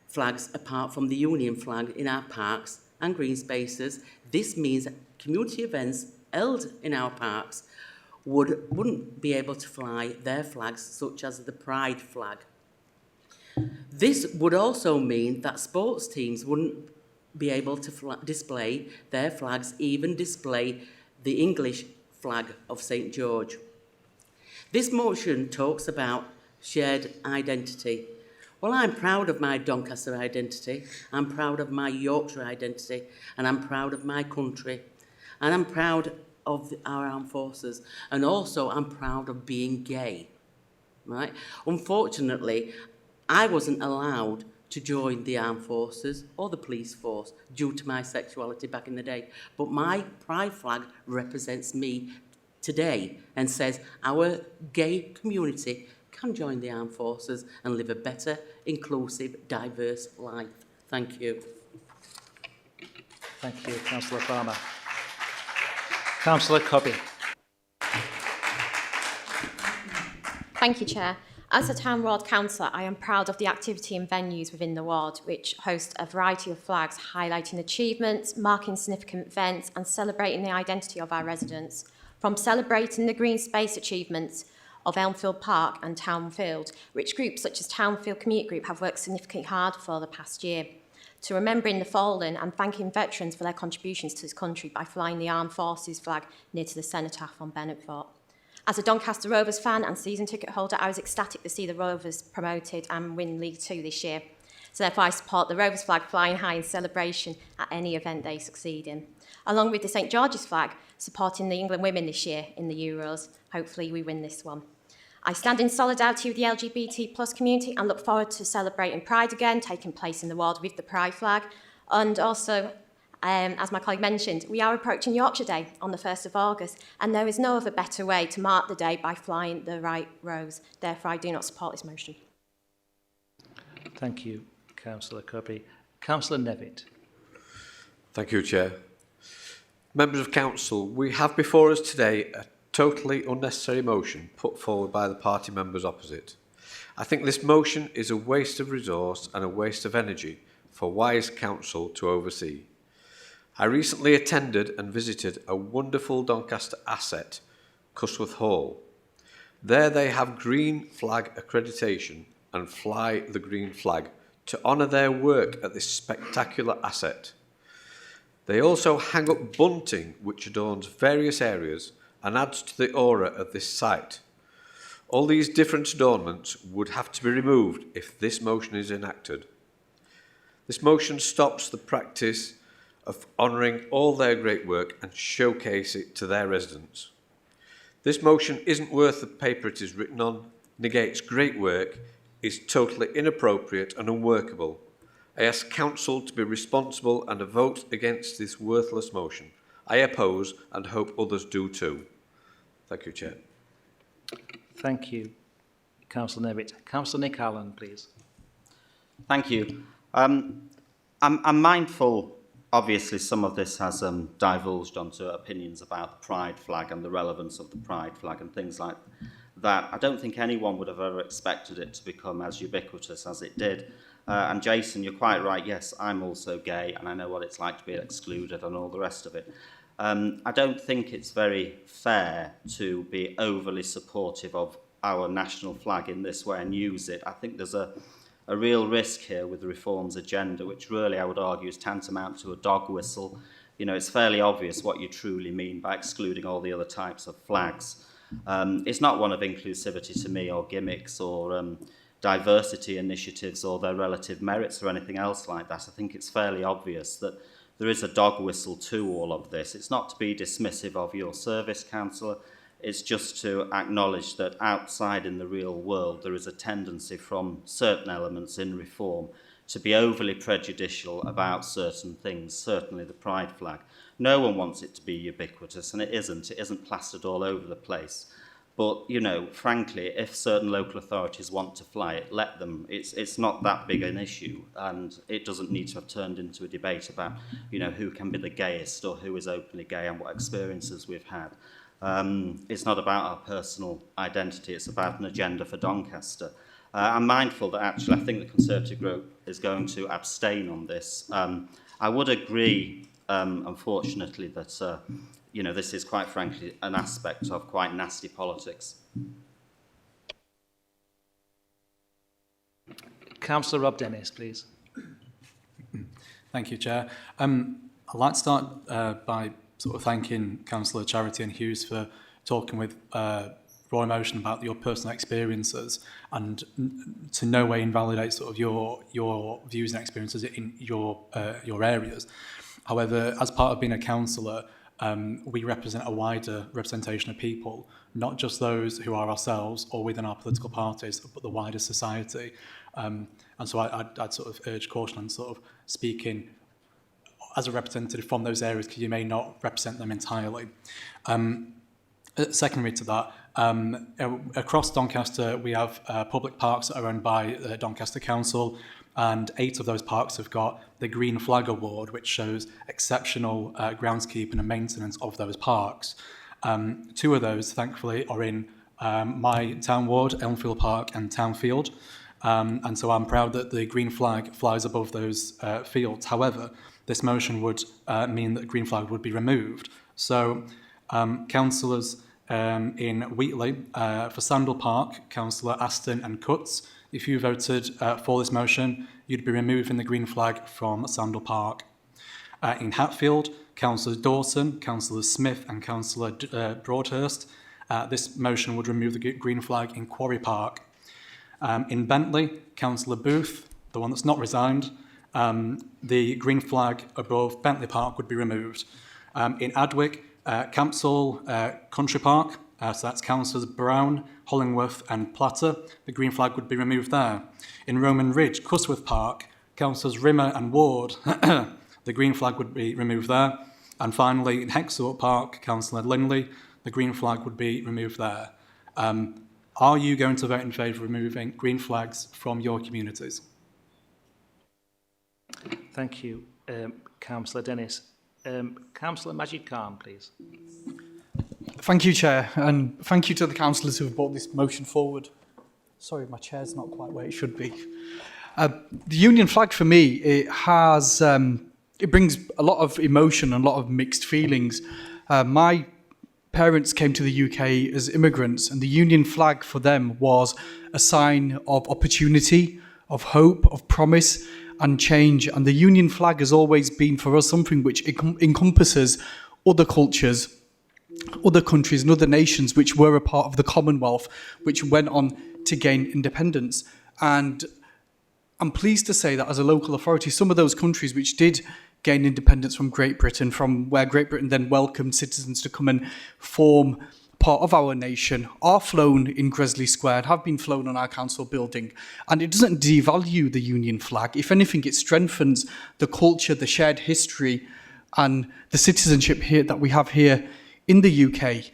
flags apart from the Union flag in our parks and green spaces. This means that community events held in our parks wouldn't be able to fly their flags, such as the Pride flag. This would also mean that sports teams wouldn't be able to display their flags, even display the English flag of St George. This motion talks about shared identity. Well, I'm proud of my Doncaster identity, I'm proud of my Yorkshire identity, and I'm proud of my country, and I'm proud of our armed forces, and also I'm proud of being gay, right? Unfortunately, I wasn't allowed to join the armed forces or the police force due to my sexuality back in the day, but my pride flag represents me today and says our gay community can join the armed forces and live a better, inclusive, diverse life. Thank you. Thank you, Councillor Farmer. Councillor Cobby. Thank you, Chair. As a Town Ward Councillor, I am proud of the activity and venues within the ward, which host a variety of flags highlighting achievements, marking significant events and celebrating the identity of our residents. From celebrating the green space achievements of Elmfield Park and Townfield, which groups such as Townfield Community Group have worked significantly hard for the past year, to remembering the fallen and thanking veterans for their contributions to this country by flying the Armed Forces flag near to the cenotaph on Bennett Fort. As a Doncaster Rovers fan and season ticket holder, I was ecstatic to see the Rovers promoted and win League Two this year. So therefore I support the Rovers flag flying high in celebration at any event they succeed in. Along with the St George's flag, supporting the England women this year in the Euros. Hopefully we win this one. I stand in solidarity with the LGBT plus community and look forward to celebrating Pride again, taking place in the world with the Pride flag. And also, as my colleague mentioned, we are approaching Yorkshire Day on the 1st of August, and there is no other better way to mark the day by flying the right rose. Therefore, I do not support this motion. Thank you, Councillor Kirby. Councillor Nevitt. Thank you, Chair. Members of Council, we have before us today a totally unnecessary motion put forward by the party members opposite. I think this motion is a waste of resource and a waste of energy for wise council to oversee. I recently attended and visited a wonderful Doncaster asset, Cusworth Hall. There they have green flag accreditation and fly the green flag to honour their work at this spectacular asset. They also hang up bunting which adorns various areas and adds to the aura of this site. All these different adornments would have to be removed if this motion is enacted. This motion stops the practice of honouring all their great work and showcase it to their residents. This motion isn't worth the paper it is written on, negates great work, is totally inappropriate and unworkable. I ask Council to be responsible and to vote against this worthless motion. I oppose and hope others do too. Thank you, Chair. Thank you, Councillor Nevitt. Councillor Nick Allen, please. Thank you. I'm mindful, obviously, some of this has divulged onto opinions about the Pride flag and the relevance of the Pride flag and things like that. I don't think anyone would have ever expected it to become as ubiquitous as it did. And Jason, you're quite right. Yes, I'm also gay, and I know what it's like to be excluded and all the rest of it. I don't think it's very fair to be overly supportive of our national flag in this way and use it. I think there's a real risk here with the reforms agenda, which really I would argue is tantamount to a dog whistle. You know, it's fairly obvious what you truly mean by excluding all the other types of flags. It's not one of inclusivity to me or gimmicks or diversity initiatives or their relative merits or anything else like that. I think it's fairly obvious that there is a dog whistle to all of this. It's not to be dismissive of your service, Councillor. It's just to acknowledge that outside in the real world there is a tendency from certain elements in reform to be overly prejudicial about certain things, certainly the Pride flag. No one wants it to be ubiquitous, and it isn't. It isn't plastered all over the place. But, you know, frankly, if certain local authorities want to fly it, let them. It's not that big an issue, and it doesn't need to have turned into a debate about, you know, who can be the gayest or who is openly gay and what experiences we've had. It's not about our personal identity, it's about an agenda for Doncaster. I'm mindful that actually I think the Conservative group is going to abstain on this. I would agree, unfortunately, that you know, this is quite frankly an aspect of quite nasty politics. Councillor Rob Dennis, please. Thank you, Chair. I'd like to start by sort of thanking Councillor Charity and Hughes for talking with raw emotion about your personal experiences and to no way invalidate sort of your views and experiences in your areas. However, as part of being a councillor, we represent a wider representation of people, not just those who are ourselves or within our political parties, but the wider society. And so I'd sort of urge caution on sort of speaking as a representative from those areas, because you may not represent them entirely. Secondary to that, across Doncaster, we have public parks that are owned by Doncaster Council, and 8 of those parks have got the Green Flag Award, which shows exceptional groundskeeping and maintenance of those parks. 2 of those, thankfully, are in my town ward, Elmfield Park and Townfield. And so I'm proud that the green flag flies above those fields. However, this motion would mean that the green flag would be removed. So councillors in Wheatley, for Sandal Park, Councillor Aston and Cutts, if you voted for this motion, you'd be removing the green flag from Sandal Park. In Hatfield, Councillor Dawson, Councillor Smith and Councillor Broadhurst, this motion would remove the green flag in Quarry Park. In Bentley, Councillor Booth, the one that's not resigned, the green flag above Bentley Park would be removed. In Adwick, Campsall, Country Park, so that's Councillors Brown, Hollingworth and Platter, the green flag would be removed there. In Roman Ridge, Cusworth Park, Councillors Rimmer and Ward, the green flag would be removed there. And finally, in Hexthorpe Park, Councillor Linley, the green flag would be removed there. Are you going to vote in favour of removing green flags from your communities? Thank you, Councillor Dennis. Councillor Majid Khan, please. Thank you, Chair, and thank you to the councillors who have brought this motion forward. Sorry, my chair's not quite where it should be. The Union flag, for me, it brings a lot of emotion and a lot of mixed feelings. My parents came to the UK as immigrants, and the Union flag for them was a sign of opportunity, of hope, of promise and change. And the Union flag has always been for us something which encompasses other cultures, other countries and other nations which were a part of the Commonwealth, which went on to gain independence. And I'm pleased to say that as a local authority, some of those countries which did gain independence from Great Britain, from where Great Britain then welcomed citizens to come and form part of our nation, are flown in Gresley Square, have been flown on our council building. And it doesn't devalue the Union flag. If anything, it strengthens the culture, the shared history and the citizenship here that we have here in the UK.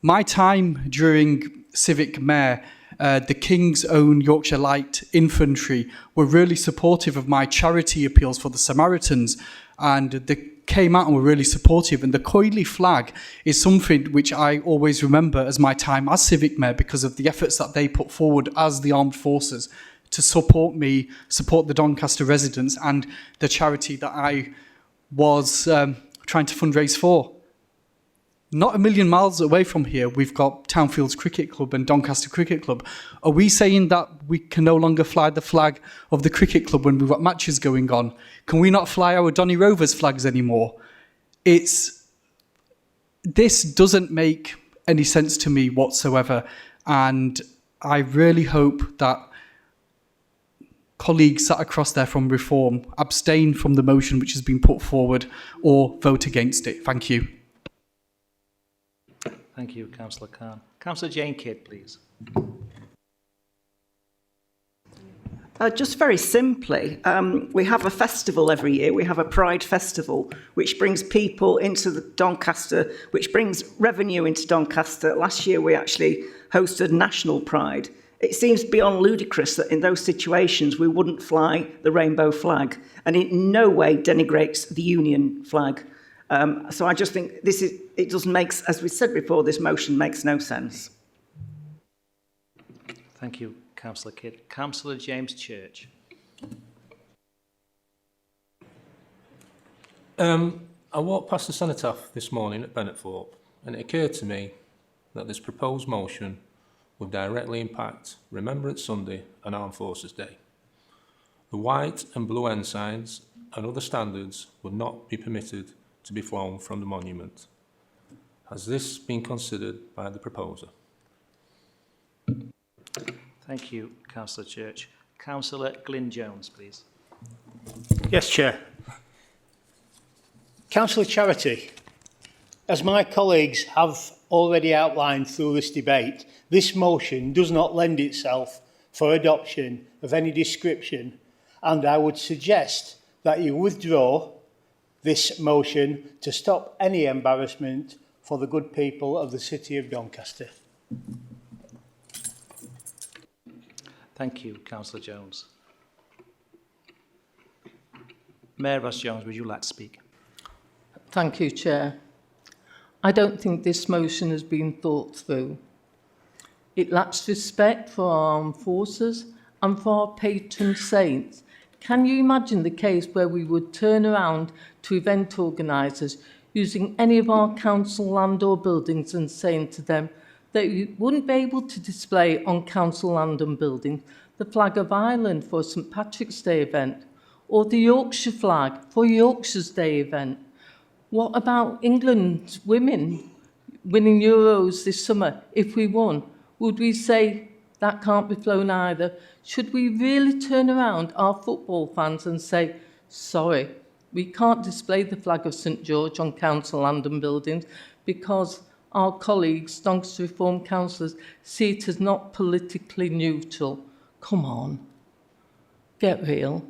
My time during Civic Mayor, the King's Own Yorkshire Light Infantry were really supportive of my charity appeals for the Samaritans, and they came out and were really supportive. And the Coyley flag is something which I always remember as my time as Civic Mayor, because of the efforts that they put forward as the armed forces to support me, support the Doncaster residents and the charity that I was trying to fundraise for. Not a million miles away from here, we've got Townfields Cricket Club and Doncaster Cricket Club. Are we saying that we can no longer fly the flag of the cricket club when we've got matches going on? Can we not fly our Donny Rovers flags anymore? This doesn't make any sense to me whatsoever. And I really hope that colleagues sat across there from Reform abstain from the motion which has been put forward or vote against it. Thank you. Thank you, Councillor Khan. Councillor Jane Kidd, please. Just very simply, we have a festival every year. We have a Pride Festival, which brings people into the Doncaster, which brings revenue into Doncaster. Last year, we actually hosted National Pride. It seems beyond ludicrous that in those situations, we wouldn't fly the rainbow flag, and it in no way denigrates the Union flag. So I just think it doesn't make, as we said before, this motion makes no sense. Thank you, Councillor Kidd. Councillor James Church. I walked past the cenotaph this morning at Bennetthorpe, and it occurred to me that this proposed motion would directly impact Remembrance Sunday and Armed Forces Day. The white and blue ensigns and other standards would not be permitted to be flown from the monument. Has this been considered by the proposer? Thank you, Councillor Church. Councillor Glyn Jones, please. Yes, Chair. Councillor Charity, as my colleagues have already outlined through this debate, this motion does not lend itself for adoption of any description, and I would suggest that you withdraw this motion to stop any embarrassment for the good people of the city of Doncaster. Thank you, Councillor Jones. Mayor Ross Jones, would you like to speak? Thank you, Chair. I don't think this motion has been thought through. It lacks respect for our armed forces and for our patron saints. Can you imagine the case where we would turn around to event organisers using any of our council land or buildings and saying to them that you wouldn't be able to display on council land and buildings the flag of Ireland for a St Patrick's Day event or the Yorkshire flag for Yorkshire's Day event? What about England's women winning Euros this summer? If we won, would we say That can't be flown either. Should we really turn around our football fans and say, sorry, we can't display the flag of St George on council land and buildings because our colleagues, Doncaster Reform councillors, see it as not politically neutral? Come on, get real.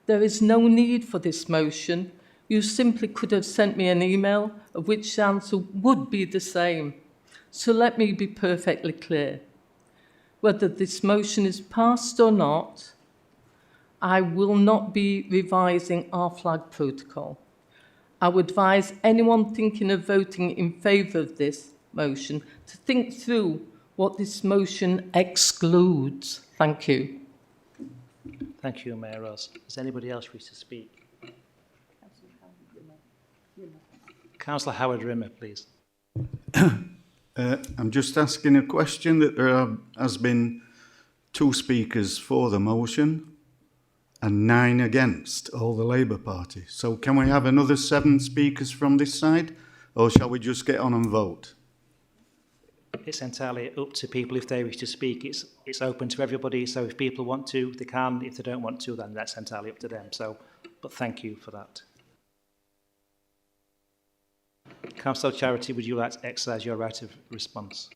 There is no need for this motion. You simply could have sent me an email of which the answer would be the same. So let me be perfectly clear. Whether this motion is passed or not, I will not be revising our flag protocol. I would advise anyone thinking of voting in favour of this motion to think through what this motion excludes. Thank you. Thank you, Mayor Ross. Does anybody else wish to speak? Councillor Howard Rimmer, please. I'm just asking a question that there has been 2 speakers for the motion and 9 against, all the Labour Party. So can we have another 7 speakers from this side, or shall we just get on and vote? It's entirely up to people if they wish to speak. It's open to everybody, so if people want to, they can. If they don't want to, then that's entirely up to them. So, but thank you for that. Councillor Charity, would you like to exercise your right of response?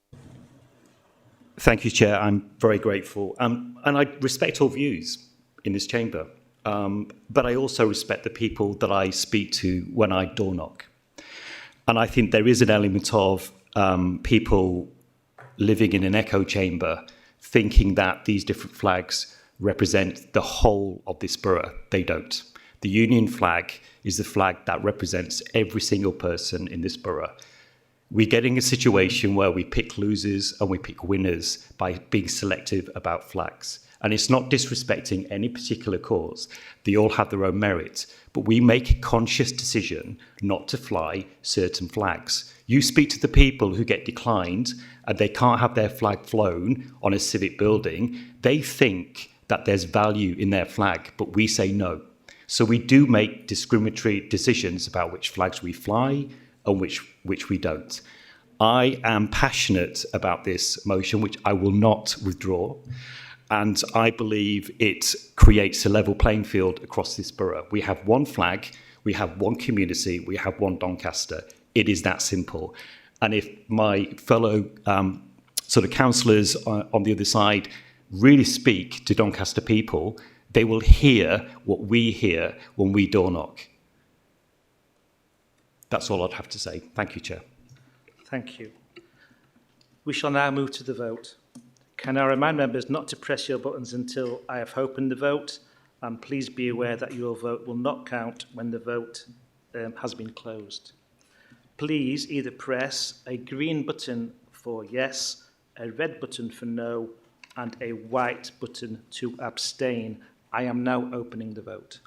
Thank you, Chair. I'm very grateful. And I respect all views in this chamber. But I also respect the people that I speak to when I door knock. And I think there is an element of people living in an echo chamber thinking that these different flags represent the whole of this borough. They don't. The Union flag is the flag that represents every single person in this borough. We're getting a situation where we pick losers and we pick winners by being selective about flags. And it's not disrespecting any particular cause. They all have their own merit. But we make a conscious decision not to fly certain flags. You speak to the people who get declined and they can't have their flag flown on a civic building. They think that there's value in their flag, but we say no. So we do make discriminatory decisions about which flags we fly and which we don't. I am passionate about this motion, which I will not withdraw. And I believe it creates a level playing field across this borough. We have one flag, we have one community, we have one Doncaster. It is that simple. And if my fellow sort of councillors on the other side really speak to Doncaster people, they will hear what we hear when we door knock. That's all I'd have to say. Thank you, Chair. Thank you. We shall now move to the vote. Can I remind members not to press your buttons until I have opened the vote, and please be aware that your vote will not count when the vote has been closed. Please either press a green button for yes, a red button for no, and a white button to abstain. I am now opening the vote.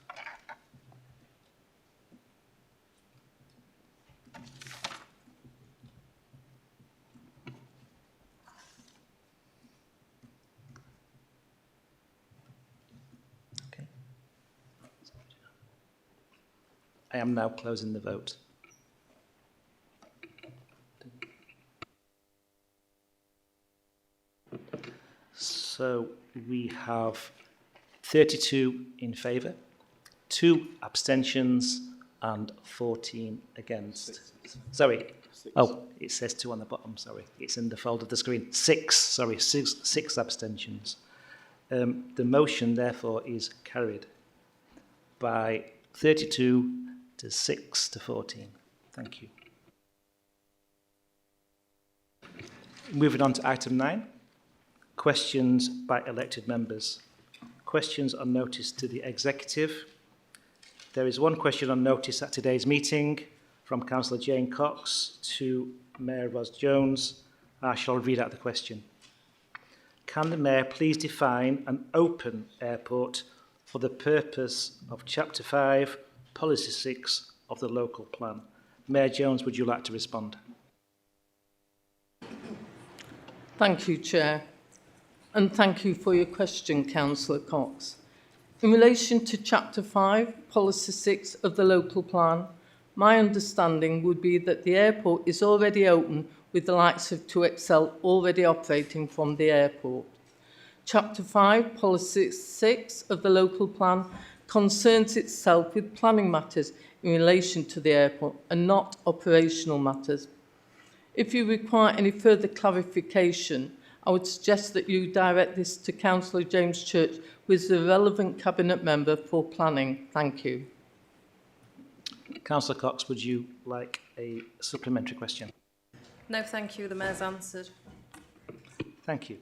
I am now closing the vote. So we have 32 in favour, 2 abstentions and 14 against. Sorry. Oh, it says 2 on the bottom, sorry. It's in the fold of the screen. 6 abstentions. The motion, therefore, is carried by 32 to 6 to 14. Thank you. Moving on to item 9, questions by elected members. Questions on notice to the executive. There is one question on notice at today's meeting from Councillor Jane Cox to Mayor Ros Jones. I shall read out the question. Can the Mayor please define an open airport for the purpose of Chapter 5, Policy 6 of the local plan? Mayor Jones, would you like to respond? Thank you, Chair. And thank you for your question, Councillor Cox. In relation to Chapter 5, Policy 6 of the local plan, my understanding would be that the airport is already open with the likes of 2XL already operating from the airport. Chapter 5, Policy 6 of the local plan concerns itself with planning matters in relation to the airport and not operational matters. If you require any further clarification, I would suggest that you direct this to Councillor James Church, who is the relevant Cabinet Member for Planning. Thank you. Councillor Cox, would you like a supplementary question? No, thank you. The Mayor's answered. Thank you.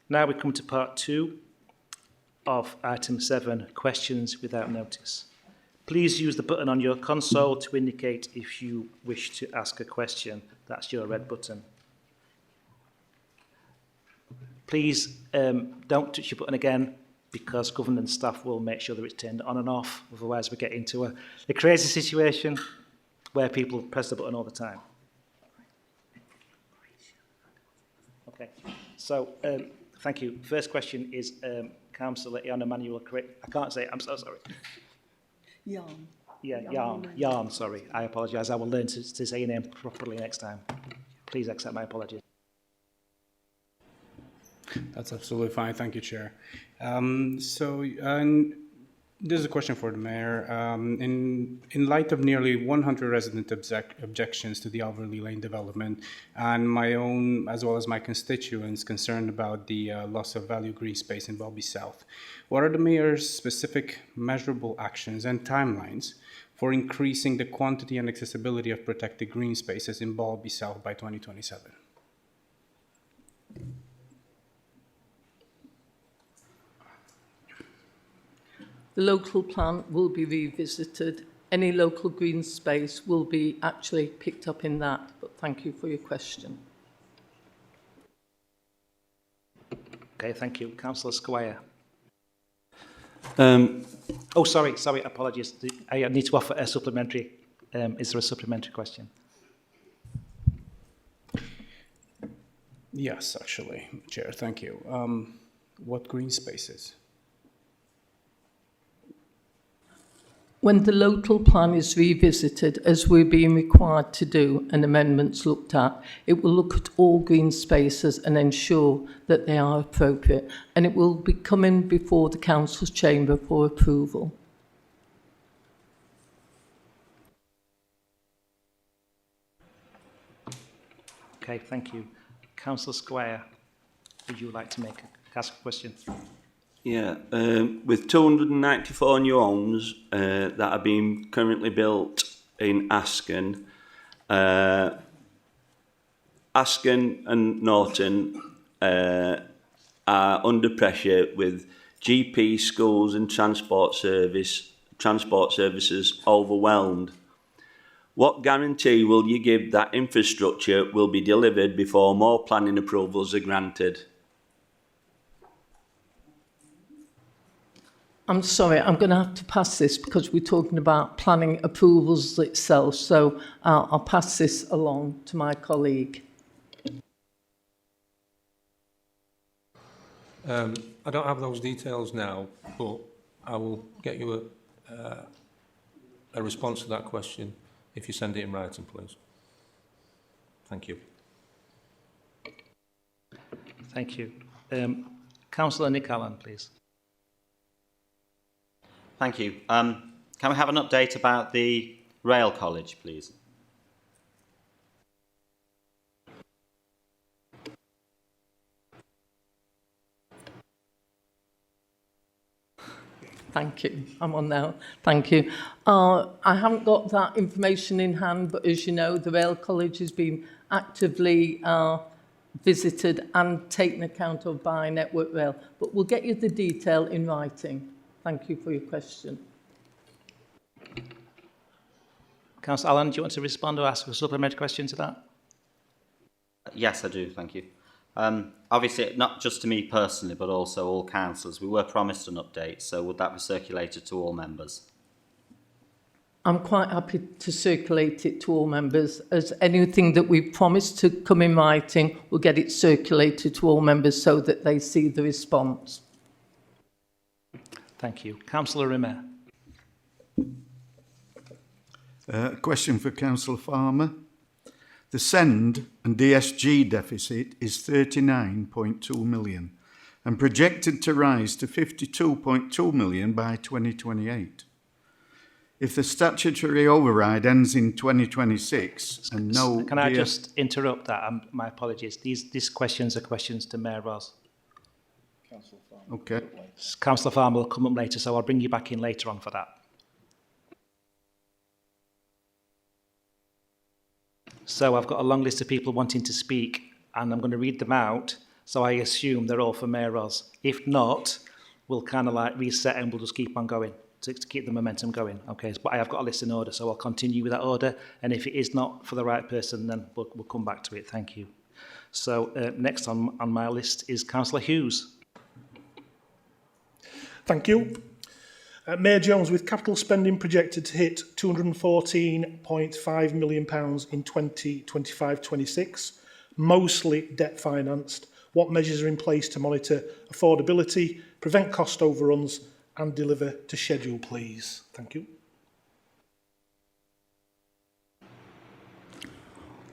Now we come to part 2 of item 7, questions without notice. Please use the button on your console to indicate if you wish to ask a question. That's your red button. Please don't touch your button again, because governance staff will make sure that it's turned on and off. Otherwise, we get into a crazy situation where people press the button all the time. Okay, so thank you. First question is Councillor Ian Emmanuel. I can't say it, I'm so sorry. Yarn. Yeah, Yarn, sorry. I apologise. I will learn to say your name properly next time. Please accept my apologies. That's absolutely fine. Thank you, Chair. This is a question for the Mayor. In light of nearly 100 resident objections to the Alverley Lane development, and my own, as well as my constituents, concerned about the loss of value green space in Balby South, what are the Mayor's specific measurable actions and timelines for increasing the quantity and accessibility of protected green spaces in Balby South by 2027? The local plan will be revisited. Any local green space will be actually picked up in that, but thank you for your question. Okay, thank you. Councillor Squire. Um, Oh, sorry, apologies. I need to offer a supplementary. Is there a supplementary question? Yes, actually, Chair, thank you. What green spaces? When the local plan is revisited, as we're being required to do and amendments looked at, it will look at all green spaces and ensure that they are appropriate, and it will be coming before the Council's chamber for approval. Okay, thank you. Councillor Squire, would you like to ask a question? Yeah, with 294 new homes that are being currently built in Asken, Asken and Norton are under pressure with GP, schools and transport services overwhelmed. What guarantee will you give that infrastructure will be delivered before more planning approvals are granted? I'm sorry, I'm going to have to pass this because we're talking about planning approvals itself, so I'll pass this along to my colleague. I don't have those details now, but I will get you a response to that question if you send it in writing, please. Thank you. Thank you. Councillor Nick Allen, please. Thank you. Can we have an update about the Rail College, please? Thank you. I'm on now. Thank you. I haven't got that information in hand, but as you know, the Rail College has been actively visited and taken account of by Network Rail. But we'll get you the detail in writing. Thank you for your question. Councillor Allen, do you want to respond or ask a supplementary question to that? Yes, I do. Thank you. Obviously, not just to me personally, but also all councillors. We were promised an update, so would that be circulated to all members? I'm quite happy to circulate it to all members, as anything that we promised to come in writing, we'll get it circulated to all members so that they see the response. Thank you. Councillor Rimmer. Question for Councillor Farmer. The SEND and DSG deficit is 39.2 million and projected to rise to 52.2 million by 2028. If the statutory override ends in 2026 and no... Can I just interrupt that? My apologies. These questions are questions to Mayor Ross. Okay. Councillor Farmer will come up later, so I'll bring you back in later on for that. So I've got a long list of people wanting to speak, and I'm going to read them out, so I assume they're all for Mayor Ross. If not, we'll kind of like reset and we'll just keep on going to keep the momentum going. Okay, but I have got a list in order, so I'll continue with that order, and if it is not for the right person, then we'll come back to it. Thank you. So next on my list is Councillor Hughes. Thank you. Mayor Jones, with capital spending projected to hit £214.5 million in 2025-26, mostly debt financed, what measures are in place to monitor affordability, prevent cost overruns and deliver to schedule, please? Thank you.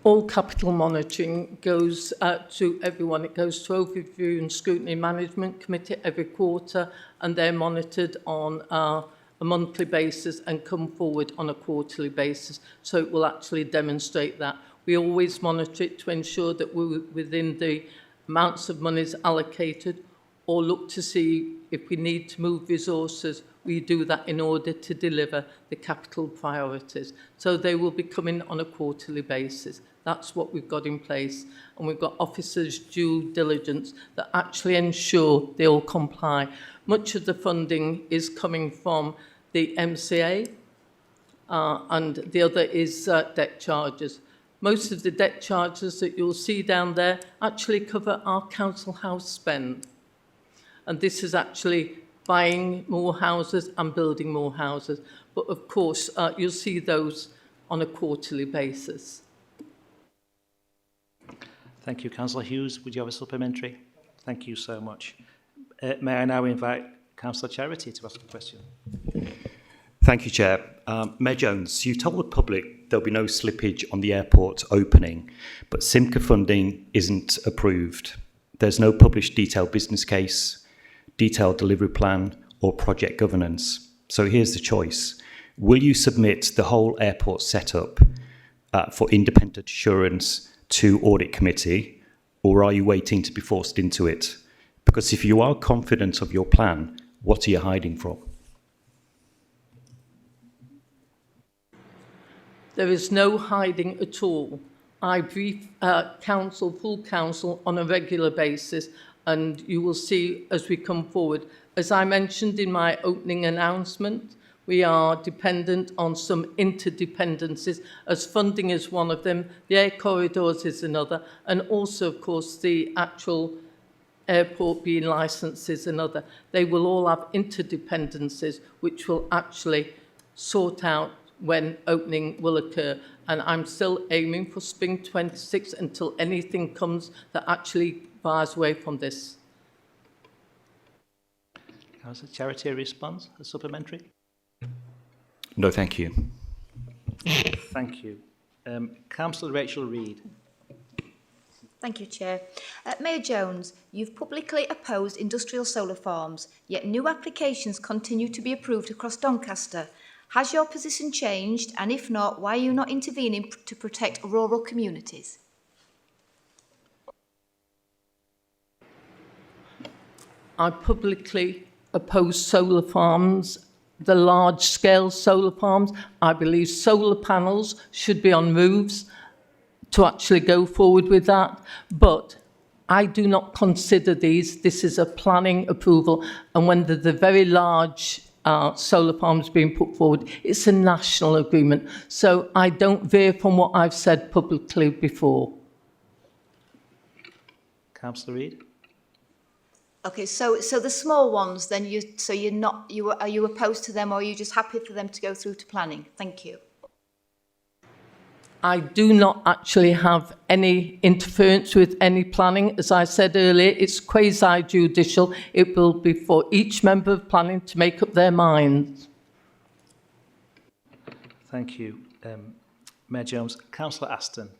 All capital monitoring goes to everyone. It goes to Overview and Scrutiny Management Committee every quarter, and they're monitored on a monthly basis and come forward on a quarterly basis. So it will actually demonstrate that. We always monitor it to ensure that we're within the amounts of monies allocated, or look to see if we need to move resources. We do that in order to deliver the capital priorities. So they will be coming on a quarterly basis. That's what we've got in place. And we've got officers' due diligence that actually ensure they all comply. Much of the funding is coming from the MCA, and the other is debt charges. Most of the debt charges that you'll see down there actually cover our council house spend. And this is actually buying more houses and building more houses. But of course, you'll see those on a quarterly basis. Thank you, Councillor Hughes. Would you have a supplementary? Thank you so much. May I now invite Councillor Charity to ask a question? Thank you, Chair. Mayor Jones, you told the public there'll be no slippage on the airport opening, but SIMCA funding isn't approved. There's no published detailed business case, detailed delivery plan, or project governance. So here's the choice. Will you submit the whole airport setup for independent assurance to Audit Committee, or are you waiting to be forced into it? Because if you are confident of your plan, what are you hiding from? There is no hiding at all. I brief full council on a regular basis, and you will see as we come forward. As I mentioned in my opening announcement, we are dependent on some interdependencies, as funding is one of them, the air corridors is another, and also, of course, the actual airport being licensed is another. They will all have interdependencies, which will actually sort out when opening will occur. And I'm still aiming for spring 26 until anything comes that actually bars away from this. Councillor Charity, a response, a supplementary? No, thank you. Thank you. Councillor Rachel Reid. Thank you, Chair. Mayor Jones, you've publicly opposed industrial solar farms, yet new applications continue to be approved across Doncaster. Has your position changed, and if not, why are you not intervening to protect rural communities? I publicly oppose solar farms, the large-scale solar farms. I believe solar panels should be on roofs to actually go forward with that. But I do not consider these. This is a planning approval. And when the very large solar farms being put forward, it's a national agreement. So I don't veer from what I've said publicly before. Councillor Reid. Okay, so the small ones, then are you opposed to them, or are you just happy for them to go through to planning? Thank you. I do not actually have any interference with any planning. As I said earlier, it's quasi-judicial. It will be for each member of planning to make up their minds. Thank you, Mayor Jones. Councillor Aston.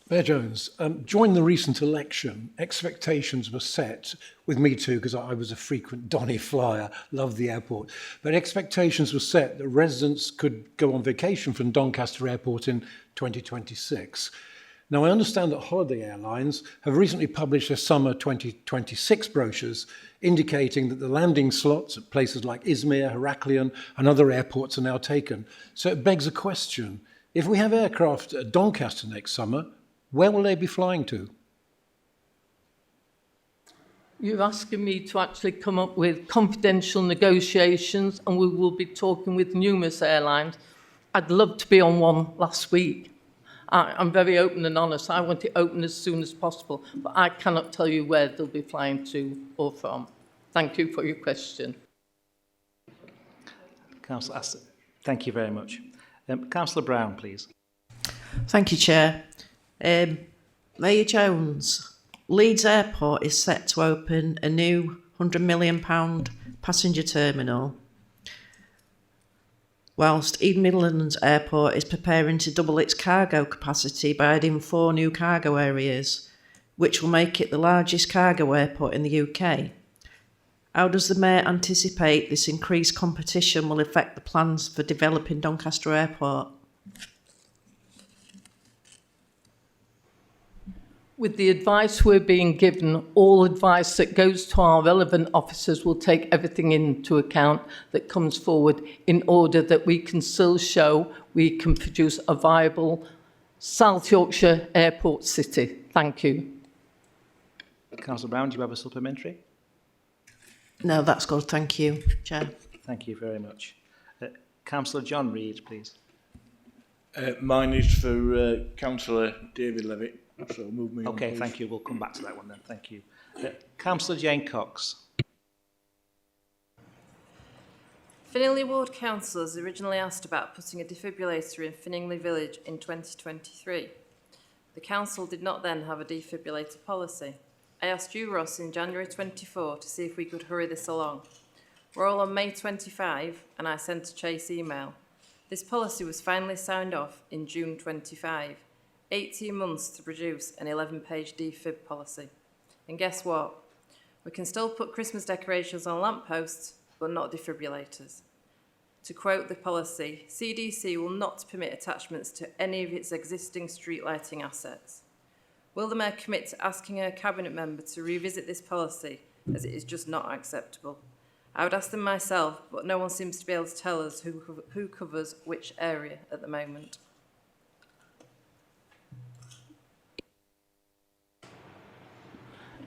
Mayor Jones, during the recent election, expectations were set, with me too, because I was a frequent Donny flyer, loved the airport, but expectations were set that residents could go on vacation from Doncaster Airport in 2026. Now, I understand that holiday airlines have recently published their summer 2026 brochures indicating that the landing slots at places like Izmir, Heraklion and other airports are now taken. So it begs a question. If we have aircraft at Doncaster next summer, where will they be flying to? You're asking me to actually come up with confidential negotiations, and we will be talking with numerous airlines. I'd love to be on one last week. I'm very open and honest. I want it open as soon as possible, but I cannot tell you where they'll be flying to or from. Thank you for your question. Councillor Aston, thank you very much. Councillor Brown, please. Thank you, Chair. Mayor Jones, Leeds Airport is set to open a new £100 million passenger terminal, whilst Eden Midlands Airport is preparing to double its cargo capacity by adding 4 new cargo areas, which will make it the largest cargo airport in the UK. How does the Mayor anticipate this increased competition will affect the plans for developing Doncaster Airport? With the advice we're being given, all advice that goes to our relevant officers will take everything into account that comes forward in order that we can still show we can produce a viable South Yorkshire airport city. Thank you. Councillor Brown, do you have a supplementary? No, that's good. Thank you, Chair. Thank you very much. Councillor John Reid, please. Mine is for Councillor David Levitt. So move me on, Okay, please. thank you. We'll come back to that one then. Thank you. Councillor Jane Cox. Finningley Ward councillors originally asked about putting a defibrillator in Finningley Village in 2023. The council did not then have a defibrillator policy. I asked you, Ross, in January 24 to see if we could hurry this along. We're all on May 25 and I sent a chase email. This policy was finally signed off in June 25. 18 months to produce an 11-page defib policy. And guess what? We can still put Christmas decorations on lampposts, but not defibrillators. To quote the policy, CDC will not permit attachments to any of its existing street lighting assets. Will the Mayor commit to asking her Cabinet member to revisit this policy, as it is just not acceptable? I would ask them myself, but no one seems to be able to tell us who covers which area at the moment.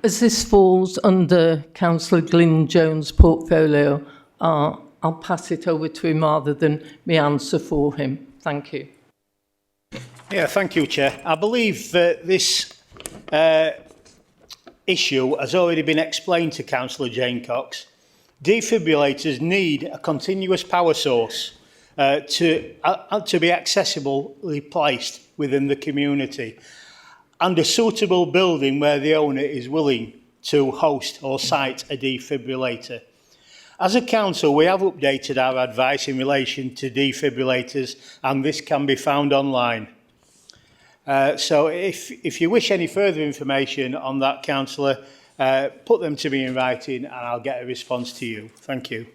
As this falls under Councillor Glyn Jones' portfolio, I'll pass it over to him rather than me answer for him. Thank you. Yeah, thank you, Chair. I believe this issue has already been explained to Councillor Jane Cox. Defibrillators need a continuous power source to be accessibly placed within the community, and a suitable building where the owner is willing to host or site a defibrillator. As a council, we have updated our advice in relation to defibrillators, and this can be found online. So if you wish any further information on that, councillor, put them to me in writing and I'll get a response to you. Thank you.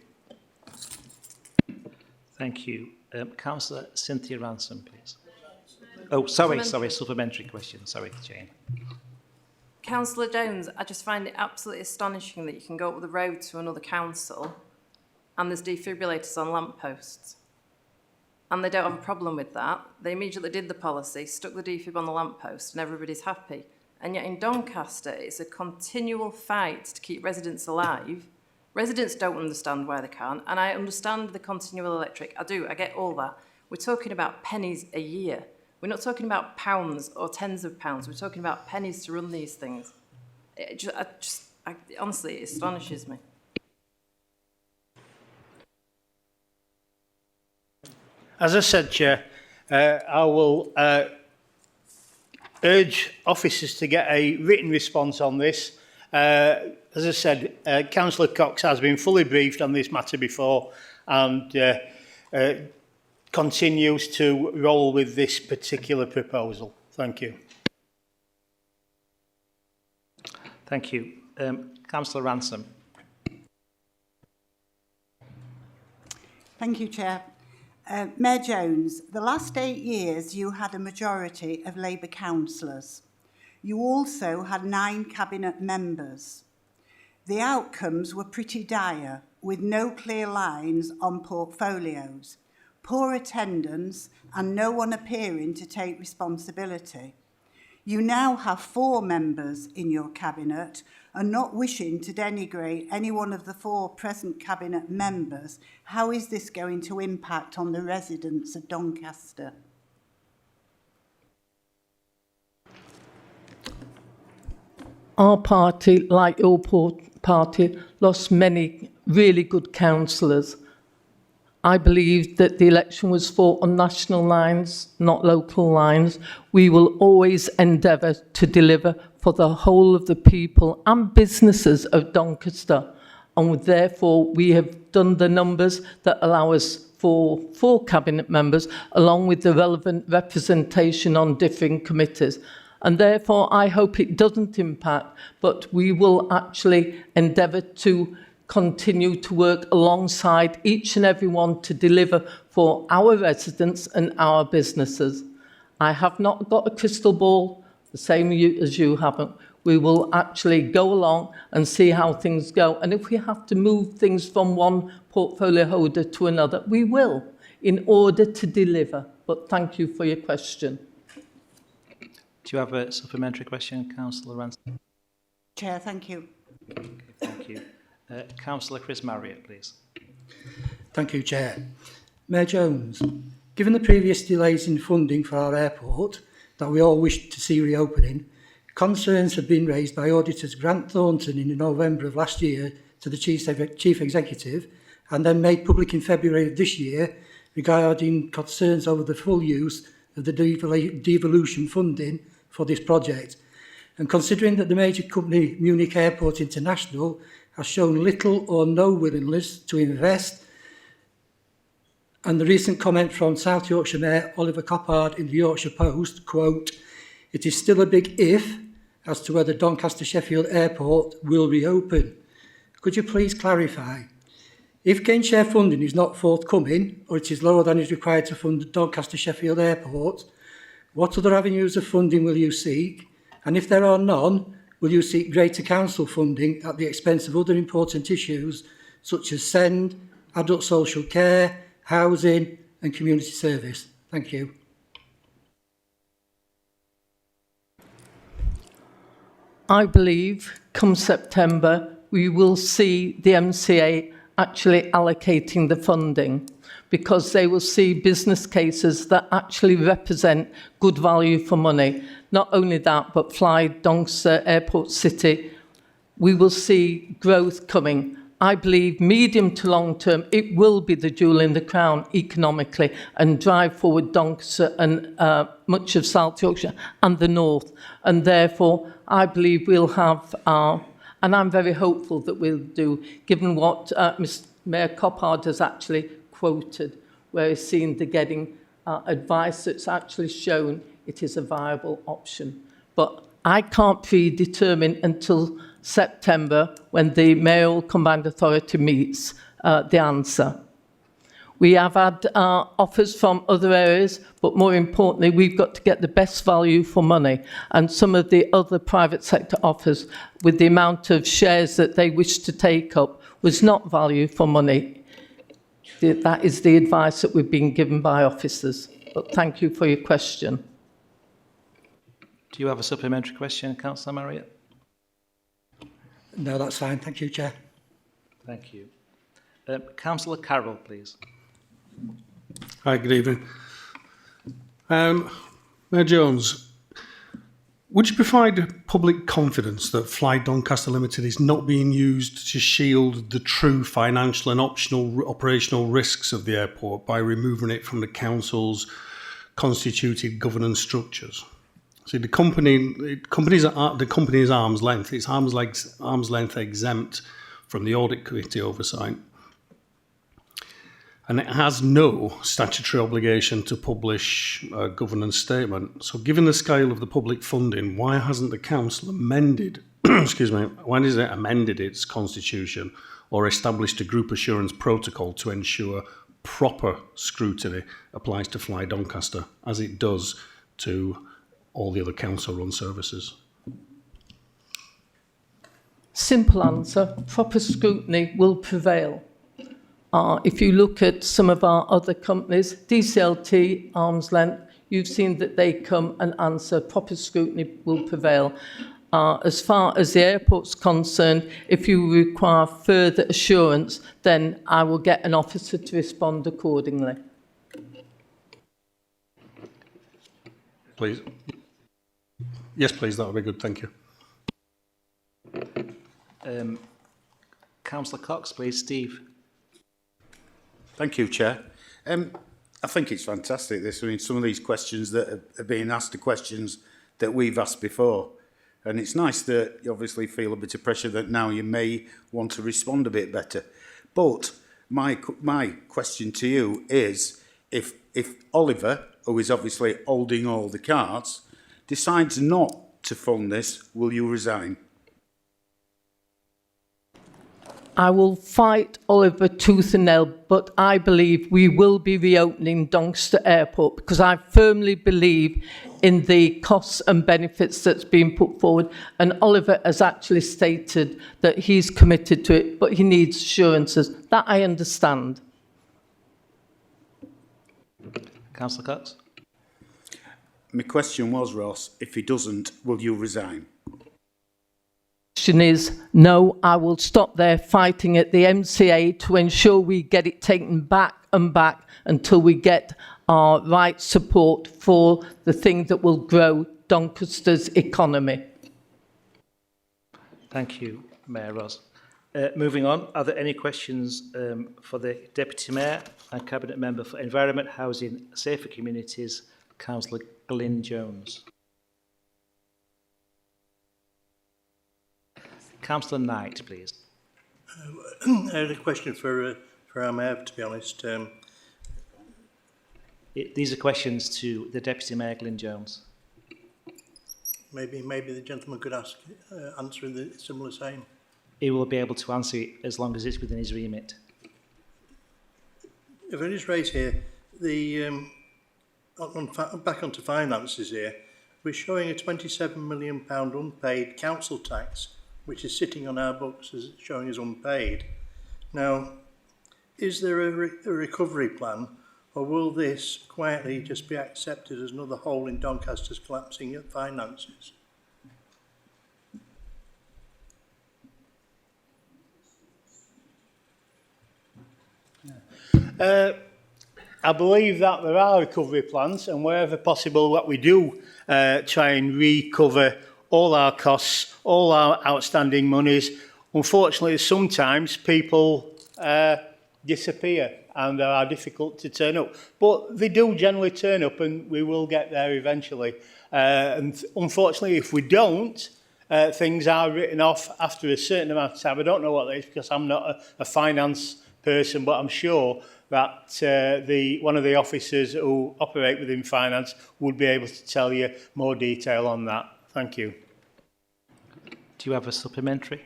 Thank you. Councillor Cynthia Ransom, please. Oh, sorry, supplementary question. Sorry, Jane. Councillor Jones, I just find it absolutely astonishing that you can go up the road to another council and there's defibrillators on lampposts. And they don't have a problem with that. They immediately did the policy, stuck the defib on the lamppost, and everybody's happy. And yet in Doncaster, it's a continual fight to keep residents alive. Residents don't understand why they can't, and I understand the continual electric. I do, I get all that. We're talking about pennies a year. We're not talking about pounds or tens of pounds. We're talking about pennies to run these things. Honestly, it astonishes me. As I said, Chair, I will urge officers to get a written response on this. As I said, Councillor Cox has been fully briefed on this matter before and continues to roll with this particular proposal. Thank you. Thank you. Councillor Ransom. Thank you, Chair. Mayor Jones, the last 8 years you had a majority of Labour councillors. You also had 9 cabinet members. The outcomes were pretty dire, with no clear lines on portfolios, poor attendance and no one appearing to take responsibility. You now have 4 members in your cabinet, and not wishing to denigrate any one of the 4 present cabinet members, how is this going to impact on the residents of Doncaster? Our party, like your party, lost many really good councillors. I believe that the election was fought on national lines, not local lines. We will always endeavour to deliver for the whole of the people and businesses of Doncaster. And therefore, we have done the numbers that allow us for 4 cabinet members, along with the relevant representation on different committees. And therefore, I hope it doesn't impact, but we will actually endeavour to continue to work alongside each and every one to deliver for our residents and our businesses. I have not got a crystal ball, the same as you haven't. We will actually go along and see how things go. And if we have to move things from one portfolio holder to another, we will, in order to deliver. But thank you for your question. Do you have a supplementary question, Councillor Ransom? Chair, thank you. Okay, thank you. Councillor Chris Marriott, please. Thank you, Chair. Mayor Jones, given the previous delays in funding for our airport that we all wish to see reopening, concerns have been raised by auditors Grant Thornton in November of last year to the Chief Executive and then made public in February of this year regarding concerns over the full use of the devolution funding for this project. And considering that the major company Munich Airport International has shown little or no willingness to invest, and the recent comment from South Yorkshire Mayor Oliver Coppard in the Yorkshire Post, quote, "It is still a big if as to whether Doncaster Sheffield Airport will reopen." Could you please clarify? If gain share funding is not forthcoming, or it is lower than is required to fund Doncaster Sheffield Airport, what other avenues of funding will you seek? And if there are none, will you seek greater council funding at the expense of other important issues such as SEND, adult social care, housing and community service? Thank you. I believe come September we will see the MCA actually allocating the funding, because they will see business cases that actually represent good value for money. Not only that, but Fly Doncaster Airport City, we will see growth coming. I believe medium to long term, it will be the jewel in the crown economically and drive forward Doncaster and much of South Yorkshire and the north. And therefore, I believe we'll have, and I'm very hopeful that we'll do, given what Mayor Coppard has actually quoted, where he's seen the getting advice that's actually shown it is a viable option. But I can't predetermine until September, when the Mayoral Combined Authority meets, the answer. We have had offers from other areas, but more importantly, we've got to get the best value for money. And some of the other private sector offers, with the amount of shares that they wish to take up, was not value for money. That is the advice that we've been given by officers. But thank you for your question. Do you have a supplementary question, Councillor Marriott? No, that's fine. Thank you, Chair. Thank you. Councillor Carroll, please. Hi, good evening. Mayor Jones, would you provide public confidence that Fly Doncaster Limited is not being used to shield the true financial and operational risks of the airport by removing it from the council's constituted governance structures? See, the company is arm's length. It's arm's length exempt from the audit committee oversight. And it has no statutory obligation to publish a governance statement. So given the scale of the public funding, why hasn't the council amended excuse me, when has it amended its constitution or established a group assurance protocol to ensure proper scrutiny applies to Fly Doncaster, as it does to all the other council-run services? Simple answer, proper scrutiny will prevail. If you look at some of our other companies, DCLT, Arm's Length, you've seen that they come and answer, proper scrutiny will prevail. As far as the airport's concerned, if you require further assurance, then I will get an officer to respond accordingly. Please. Yes, please, that would be good, thank you. Councillor Cox, please. Steve. Thank you, Chair. I think it's fantastic, this. I mean, some of these questions that are being asked are questions that we've asked before. And it's nice that you obviously feel a bit of pressure that now you may want to respond a bit better. But my question to you is, if Oliver, who is obviously holding all the cards, decides not to fund this, will you resign? I will fight Oliver tooth and nail, but I believe we will be reopening Doncaster Airport because I firmly believe in the costs and benefits that's been put forward. And Oliver has actually stated that he's committed to it, but he needs assurances. That I understand. Councillor Cox. My question was, Ross, if he doesn't, will you resign? Is no, I will stop there fighting at the MCA to ensure we get it taken back and back until we get our right support for the thing that will grow Doncaster's economy. Thank you, Mayor Ross. Moving on, are there any questions for the Deputy Mayor and Cabinet Member for Environment, Housing, Safer Communities, Councillor Glyn Jones? Councillor Knight, please. I had a question for our Mayor, to be honest. These are questions to the Deputy Mayor, Glyn Jones. Maybe the gentleman could answer in the similar same. He will be able to answer it as long as it's within his remit. If I just raise here, back onto finances here, we're showing a £27 million unpaid council tax, which is sitting on our books as showing as unpaid. Now, is there a recovery plan, or will this quietly just be accepted as another hole in Doncaster's collapsing finances? I believe that there are recovery plans, and wherever possible that we do try and recover all our costs, all our outstanding monies. Unfortunately, sometimes people disappear and they are difficult to turn up. But they do generally turn up, and we will get there eventually. And unfortunately, if we don't, things are written off after a certain amount of time. I don't know what that is because I'm not a finance person, but I'm sure that one of the officers who operate within finance would be able to tell you more detail on that. Thank you. Do you have a supplementary?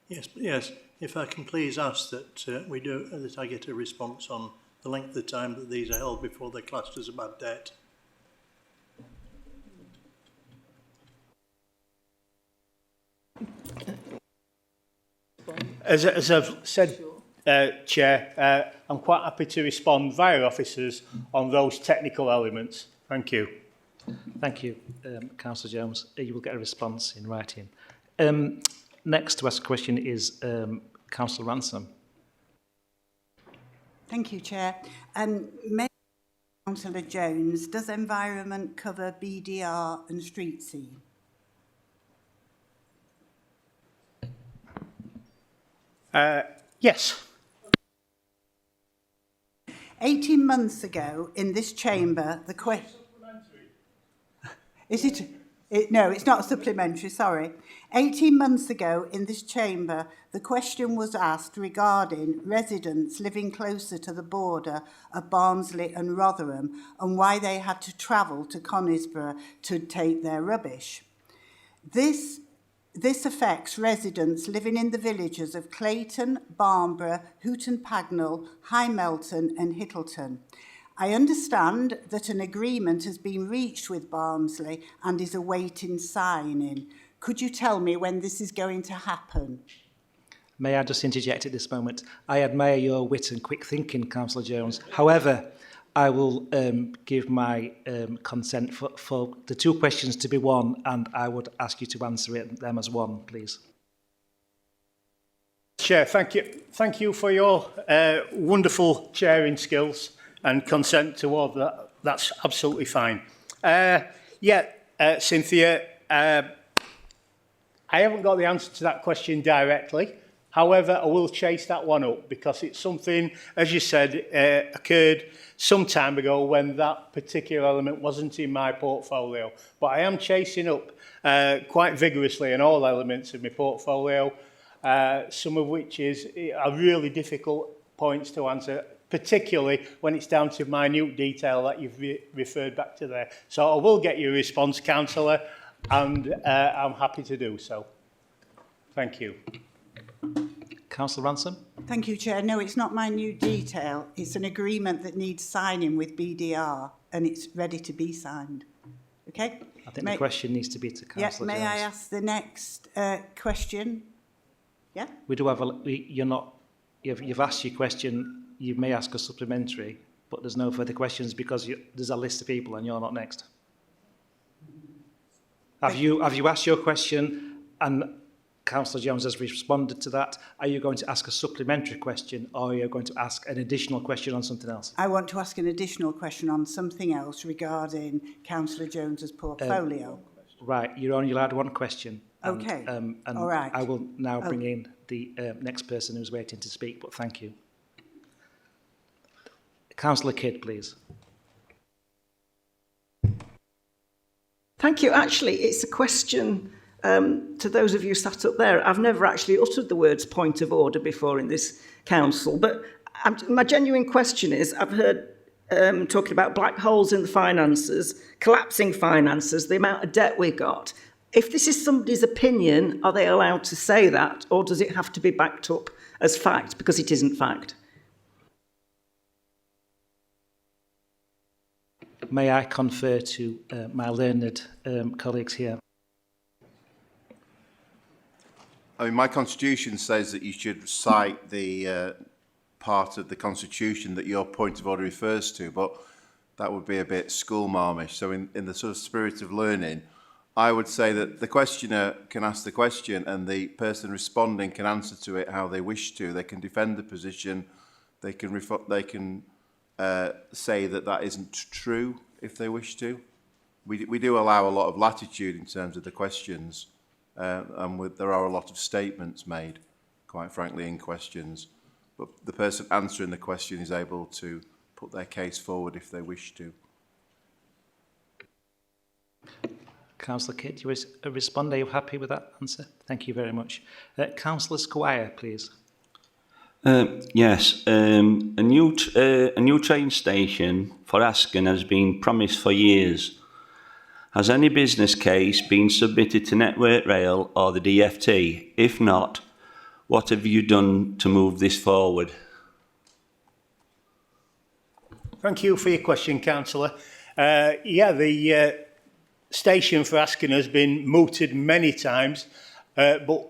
Yes. If I can please ask that that I get a response on the length of time that these are held before they're classed as a bad debt. As I've said, Chair, I'm quite happy to respond via officers on those technical elements. Thank you. Thank you, Councillor Jones. You will get a response in writing. Next to ask a question is Councillor Ransom. Thank you, Chair. Councillor Jones, does environment cover BDR and street scene? Yes. 18 months ago in this chamber, the question... Is it? No, it's not supplementary, sorry. 18 months ago in this chamber, the question was asked regarding residents living closer to the border of Barnsley and Rotherham and why they had to travel to Conisbrough to take their rubbish. This affects residents living in the villages of Clayton, Barnborough, Hooton Pagnell, High Melton and Hittleton. I understand that an agreement has been reached with Barnsley and is awaiting signing. Could you tell me when this is going to happen? May I just interject at this moment? I admire your wit and quick thinking, Councillor Jones. However, I will give my consent for the two questions to be one, and I would ask you to answer them as one, please. Chair, thank you. Thank you for your wonderful chairing skills and consent toward that. That's absolutely fine. Cynthia, I haven't got the answer to that question directly. However, I will chase that one up because it's something, as you said, occurred some time ago when that particular element wasn't in my portfolio. But I am chasing up quite vigorously in all elements of my portfolio, some of which are really difficult points to answer, particularly when it's down to minute detail that you've referred back to there. So I will get you a response, Councillor, and I'm happy to do so. Thank you. Councillor Ransom? Thank you, Chair. No, it's not minute detail. It's an agreement that needs signing with BDR and it's ready to be signed. Okay? I think the question needs to be to Councillor May Jones. I ask the next question? Yeah? We do have you've asked your question, you may ask a supplementary, but there's no further questions because there's a list of people and you're not next. Have you asked your question and Councillor Jones has responded to that? Are you going to ask a supplementary question or are you going to ask an additional question on something else? I want to ask an additional question on something else regarding Councillor Jones's portfolio. Right, you're only allowed one question. Okay, and all right. I will now bring in the next person who's waiting to speak, but thank you. Councillor Kidd, please. Thank you. Actually, it's a question to those of you sat up there. I've never actually uttered the words point of order before in this council, but my genuine question is, I've heard talking about black holes in the finances, collapsing finances, the amount of debt we got. If this is somebody's opinion, are they allowed to say that, or does it have to be backed up as fact, because it isn't fact? May I confer to my learned colleagues here? I mean, my constitution says that you should cite the part of the constitution that your point of order refers to, but that would be a bit schoolmarmish. So in the sort of spirit of learning, I would say that the questioner can ask the question and the person responding can answer to it how they wish to. They can defend the position, they can say that that isn't true if they wish to. We do allow a lot of latitude in terms of the questions. And there are a lot of statements made, quite frankly, in questions. But the person answering the question is able to put their case forward if they wish to. Councillor Kidd, you respond. Are you happy with that answer? Thank you very much. Councillor Squire, please. Yes, a new train station for Asken has been promised for years. Has any business case been submitted to Network Rail or the DFT? If not, what have you done to move this forward? Thank you for your question, Councillor. The station for Asken has been mooted many times, but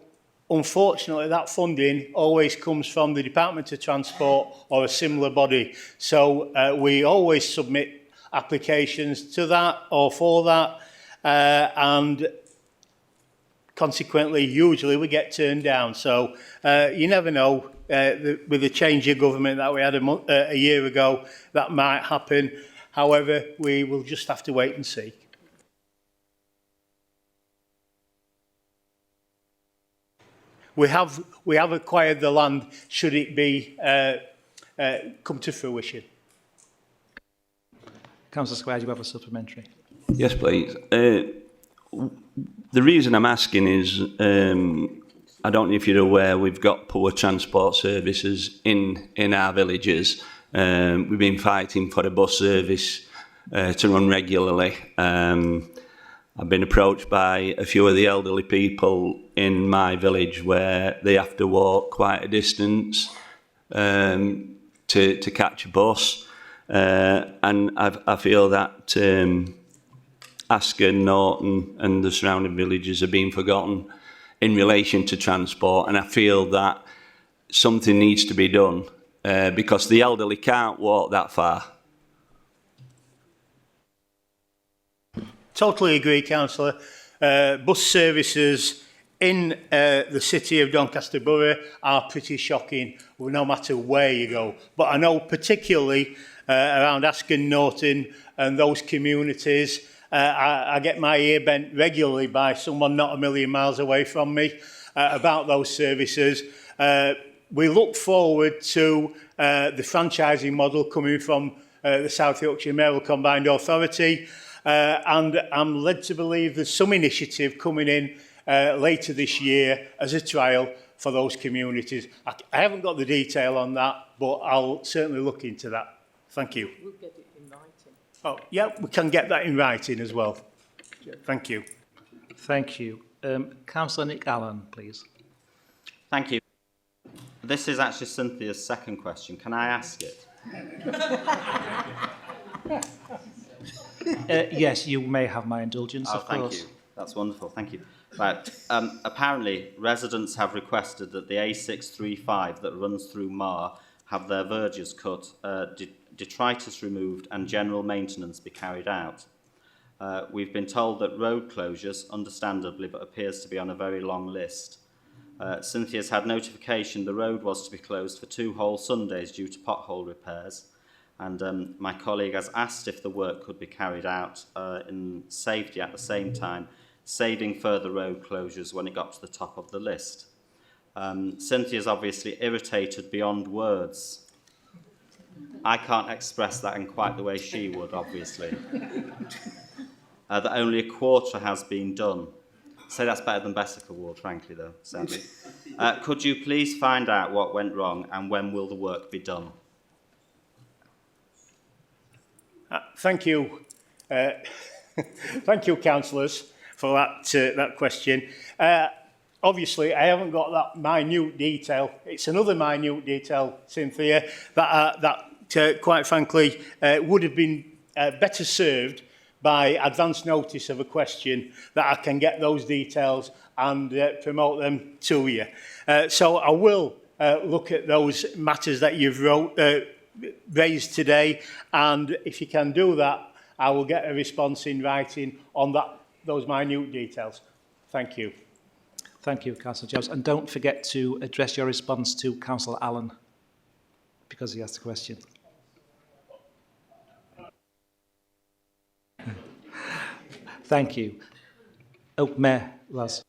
unfortunately that funding always comes from the Department of Transport or a similar body. So we always submit applications to that or for that, and consequently usually we get turned down. So you never know, with the change of government that we had a year ago, that might happen. However, we will just have to wait and see. We have acquired the land should it be come to fruition. Councillor Squire, do you have a supplementary? Yes, please. The reason I'm asking is, I don't know if you're aware, we've got poor transport services in our villages. We've been fighting for a bus service to run regularly. I've been approached by a few of the elderly people in my village where they have to walk quite a distance to catch a bus. And I feel that Asken, Norton and the surrounding villages are being forgotten in relation to transport, and I feel that something needs to be done because the elderly can't walk that far. Totally agree, Councillor. Bus services in the city of Doncaster Borough are pretty shocking, no matter where you go. But I know particularly around Asken, Norton and those communities, I get my ear bent regularly by someone not a million miles away from me about those services. We look forward to the franchising model coming from the South Yorkshire Mayoral Combined Authority, and I'm led to believe there's some initiative coming in later this year as a trial for those communities. I haven't got the detail on that, but I'll certainly look into that. Thank you. We'll get it in writing. Oh, yeah, we can get that in writing as well. Thank you. Thank you. Councillor Nick Allen, please. Thank you. This is actually Cynthia's second question. Can I ask it? Yes, you may have my indulgence, of course. Thank you. That's wonderful. Thank you. Right. Apparently, residents have requested that the A635 that runs through Mar have their verges cut, detritus removed and general maintenance be carried out. We've been told that road closures, understandably, but appears to be on a very long list. Cynthia's had notification the road was to be closed for 2 whole Sundays due to pothole repairs, and my colleague has asked if the work could be carried out in safety at the same time, saving further road closures when it got to the top of the list. Cynthia's obviously irritated beyond words. I can't express that in quite the way she would, obviously. That only a quarter has been done. So that's better than Bessic Award, frankly, though, sadly. Could you please find out what went wrong and when will the work be done? Thank you. Thank you, councillors, for that question. Obviously, I haven't got that minute detail. It's another minute detail, Cynthia, that quite frankly, would have been better served by advance notice of a question that I can get those details and promote them to you. So I will look at those matters that you've raised today, and if you can do that, I will get a response in writing on those minute details. Thank you. Thank you, Councillor Jones. And don't forget to address your response to Councillor Allen, because he asked the question. Thank you. Oh, Mayor Raz.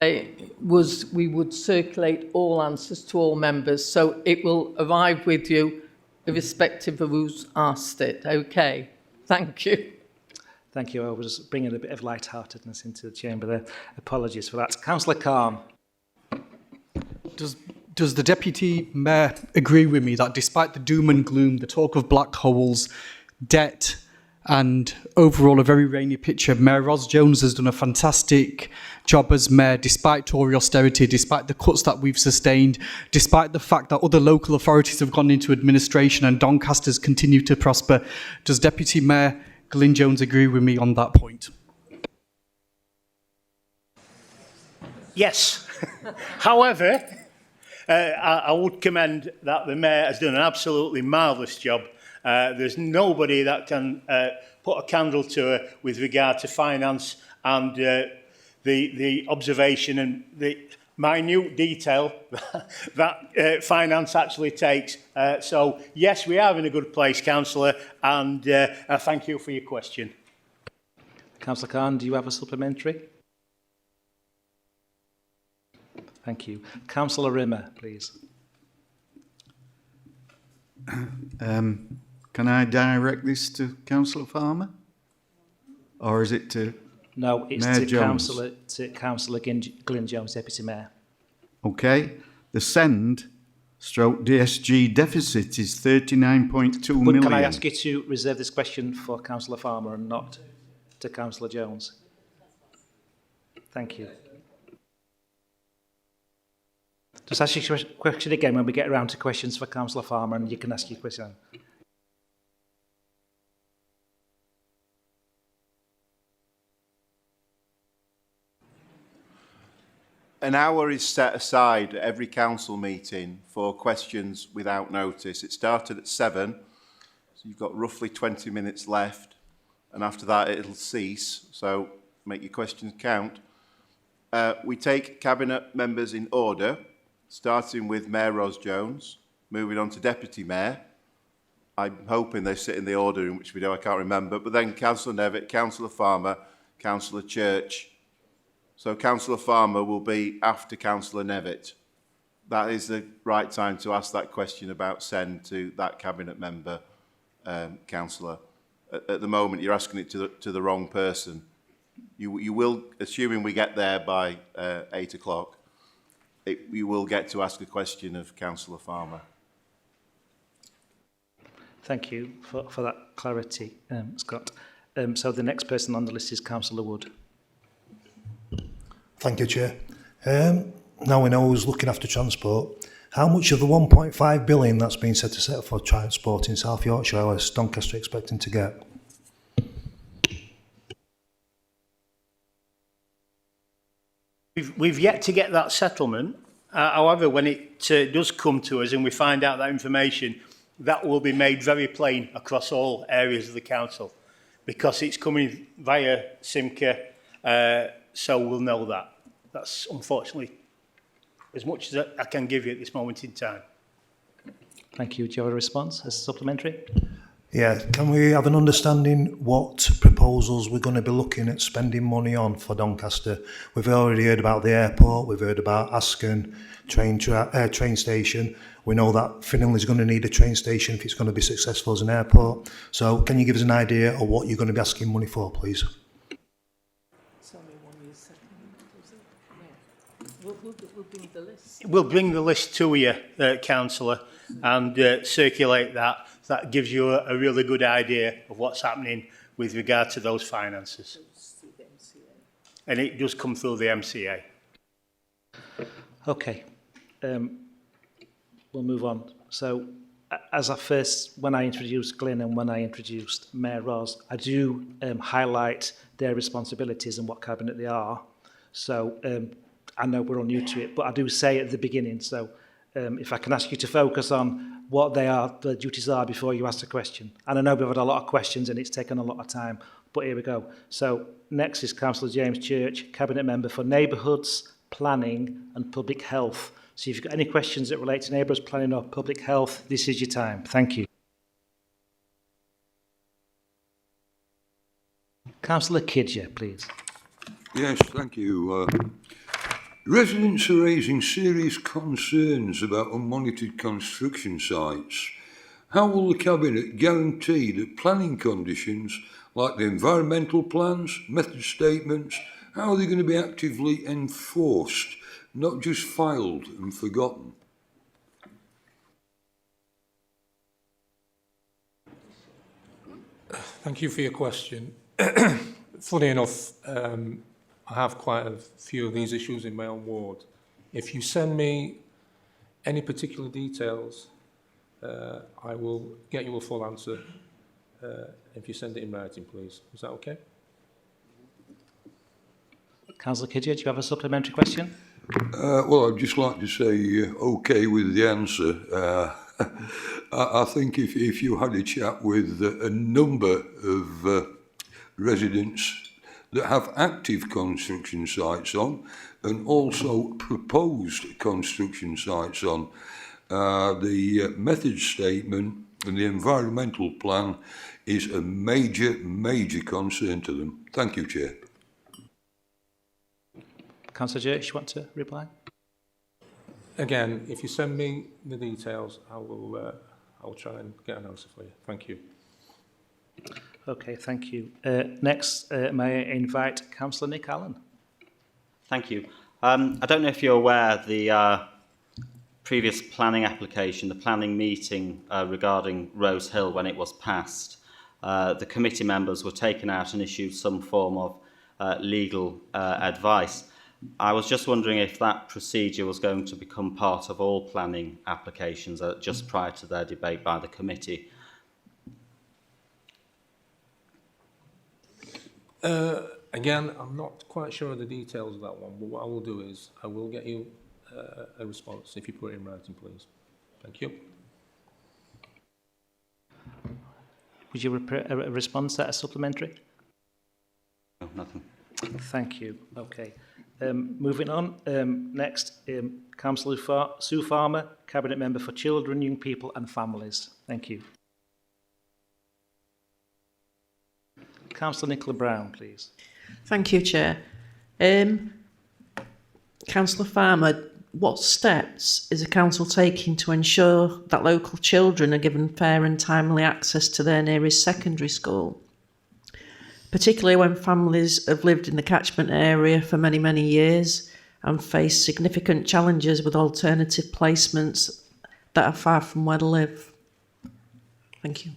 We would circulate all answers to all members, so it will arrive with you irrespective of who's asked it. Okay. Thank you. Thank you. I was bringing a bit of light-heartedness into the chamber there. Apologies for that. Councillor Khan. Does the Deputy Mayor agree with me that despite the doom and gloom, the talk of black holes, debt, and overall a very rainy picture, Mayor Ros Jones has done a fantastic job as Mayor, despite Tory austerity, despite the cuts that we've sustained, despite the fact that other local authorities have gone into administration and Doncaster's continue to prosper. Does Deputy Mayor Glyn Jones agree with me on that point? Yes. However, I would commend that the Mayor has done an absolutely marvellous job. There's nobody that can put a candle to her with regard to finance and the observation and the minute detail that finance actually takes. So, yes, we are in a good place, Councillor, and thank you for your question. Councillor Khan, do you have a supplementary? Thank you. Councillor Rimmer, please. Can I direct this to Councillor Farmer? Or is it to No, it's Mayor to Jones? Councillor Glyn Jones, Deputy Mayor. Okay. The SEND/DSG deficit is 39.2 But million. can I ask you to reserve this question for Councillor Farmer and not to Councillor Jones? Thank you. Just ask your question again when we get around to questions for Councillor Farmer, and you can ask your question. An hour is set aside at every council meeting for questions without notice. It started at 7, so you've got roughly 20 minutes left, and after that it'll cease, so make your questions count. We take Cabinet members in order, starting with Mayor Ros Jones, moving on to Deputy Mayor. I'm hoping they sit in the order in which we do, I can't remember, but then Councillor Nevitt, Councillor Farmer, Councillor Church. So Councillor Farmer will be after Councillor Nevitt. That is the right time to ask that question about send to that Cabinet member, Councillor. At the moment, you're asking it to the wrong person. You will, assuming we get there by 8 o'clock, you will get to ask a question of Councillor Farmer. Thank you for that clarity, Scott. So the next person on the list is Councillor Wood. Thank you, Chair. Now we know who's looking after transport. How much of the 1.5 billion that's been set aside for transport in South Yorkshire is Doncaster expecting to get? We've yet to get that settlement. However, when it does come to us and we find out that information, that will be made very plain across all areas of the council, because it's coming via Simca, so we'll know that. That's unfortunately as much as I can give you at this moment in time. Thank you. Do you have a response as supplementary? Yeah, can we have an understanding what proposals we're going to be looking at spending money on for Doncaster? We've already heard about the airport, we've heard about Asken train station. We know that Finley is going to need a train station if it's going to be successful as an airport. So can you give us an idea of what you're going to be asking money for, please? We'll bring the list. We'll bring the list to you, Councillor, and circulate that. That gives you a really good idea of what's happening with regard to those finances. And it does come through the MCA. Okay. We'll move on. So, when I introduced Glyn and when I introduced Mayor Ros, I do highlight their responsibilities and what cabinet they are. So, I know we're all new to it, but I do say at the beginning. So, if I can ask you to focus on what the duties are before you ask the question. And I know we've had a lot of questions and it's taken a lot of time, but here we go. So, next is Councillor James Church, Cabinet Member for Neighbourhoods, Planning and Public Health. So if you've got any questions that relate to neighbourhoods, planning or public health, this is your time. Thank you. Councillor Kidger, please. Yes, thank you. Residents are raising serious concerns about unmonitored construction sites. How will the Cabinet guarantee that planning conditions like the environmental plans, method statements, how are they going to be actively enforced, not just filed and forgotten? Thank you for your question. Funny enough, I have quite a few of these issues in my own ward. If you send me any particular details, I will get you a full answer. If you send it in writing, please. Is that okay? Councillor Kidger, do you have a supplementary question? Well, I'd just like to say okay with the answer. I think if you had a chat with a number of residents that have active construction sites on and also proposed construction sites on, the method statement and the environmental plan is a major concern to them. Thank you, Chair. Councillor Church, you want to reply? Again, if you send me the details, I'll try and get an answer for you. Thank you. Okay, thank you. Next, may I invite Councillor Nick Allen? Thank you. I don't know if you're aware, the previous planning application, the planning meeting regarding Rose Hill when it was passed, the committee members were taken out and issued some form of legal advice. I was just wondering if that procedure was going to become part of all planning applications just prior to their debate by the committee. Again, I'm not quite sure of the details of that one, but what I will do is I will get you a response if you put it in writing, please. Thank you. Would you a response to a supplementary? No, nothing. Thank you. Okay. Moving on. Next, Councillor Sue Farmer, Cabinet Member for Children, Young People and Families. Thank you. Councillor Nicola Brown, please. Thank you, Chair. Councillor Farmer, what steps is the council taking to ensure that local children are given fair and timely access to their nearest secondary school, particularly when families have lived in the catchment area for many, many years and face significant challenges with alternative placements that are far from where they live? Thank you.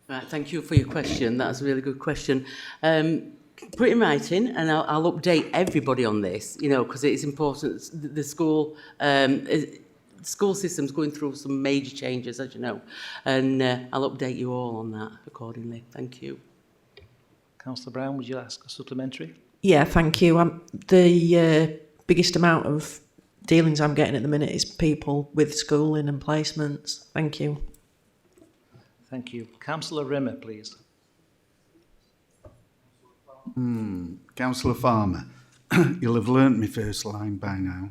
Right, thank you for your question. That's a really good question. Put it in writing, and I'll update everybody on this, you know, because it is important. The school system's going through some major changes, as you know, and I'll update you all on that accordingly. Thank you. Councillor Brown, would you ask a supplementary? Yeah, thank you. The biggest amount of dealings I'm getting at the minute is people with schooling and placements. Thank you. Thank you. Councillor Rimmer, please. Councillor Farmer, you'll have learnt my first line by now.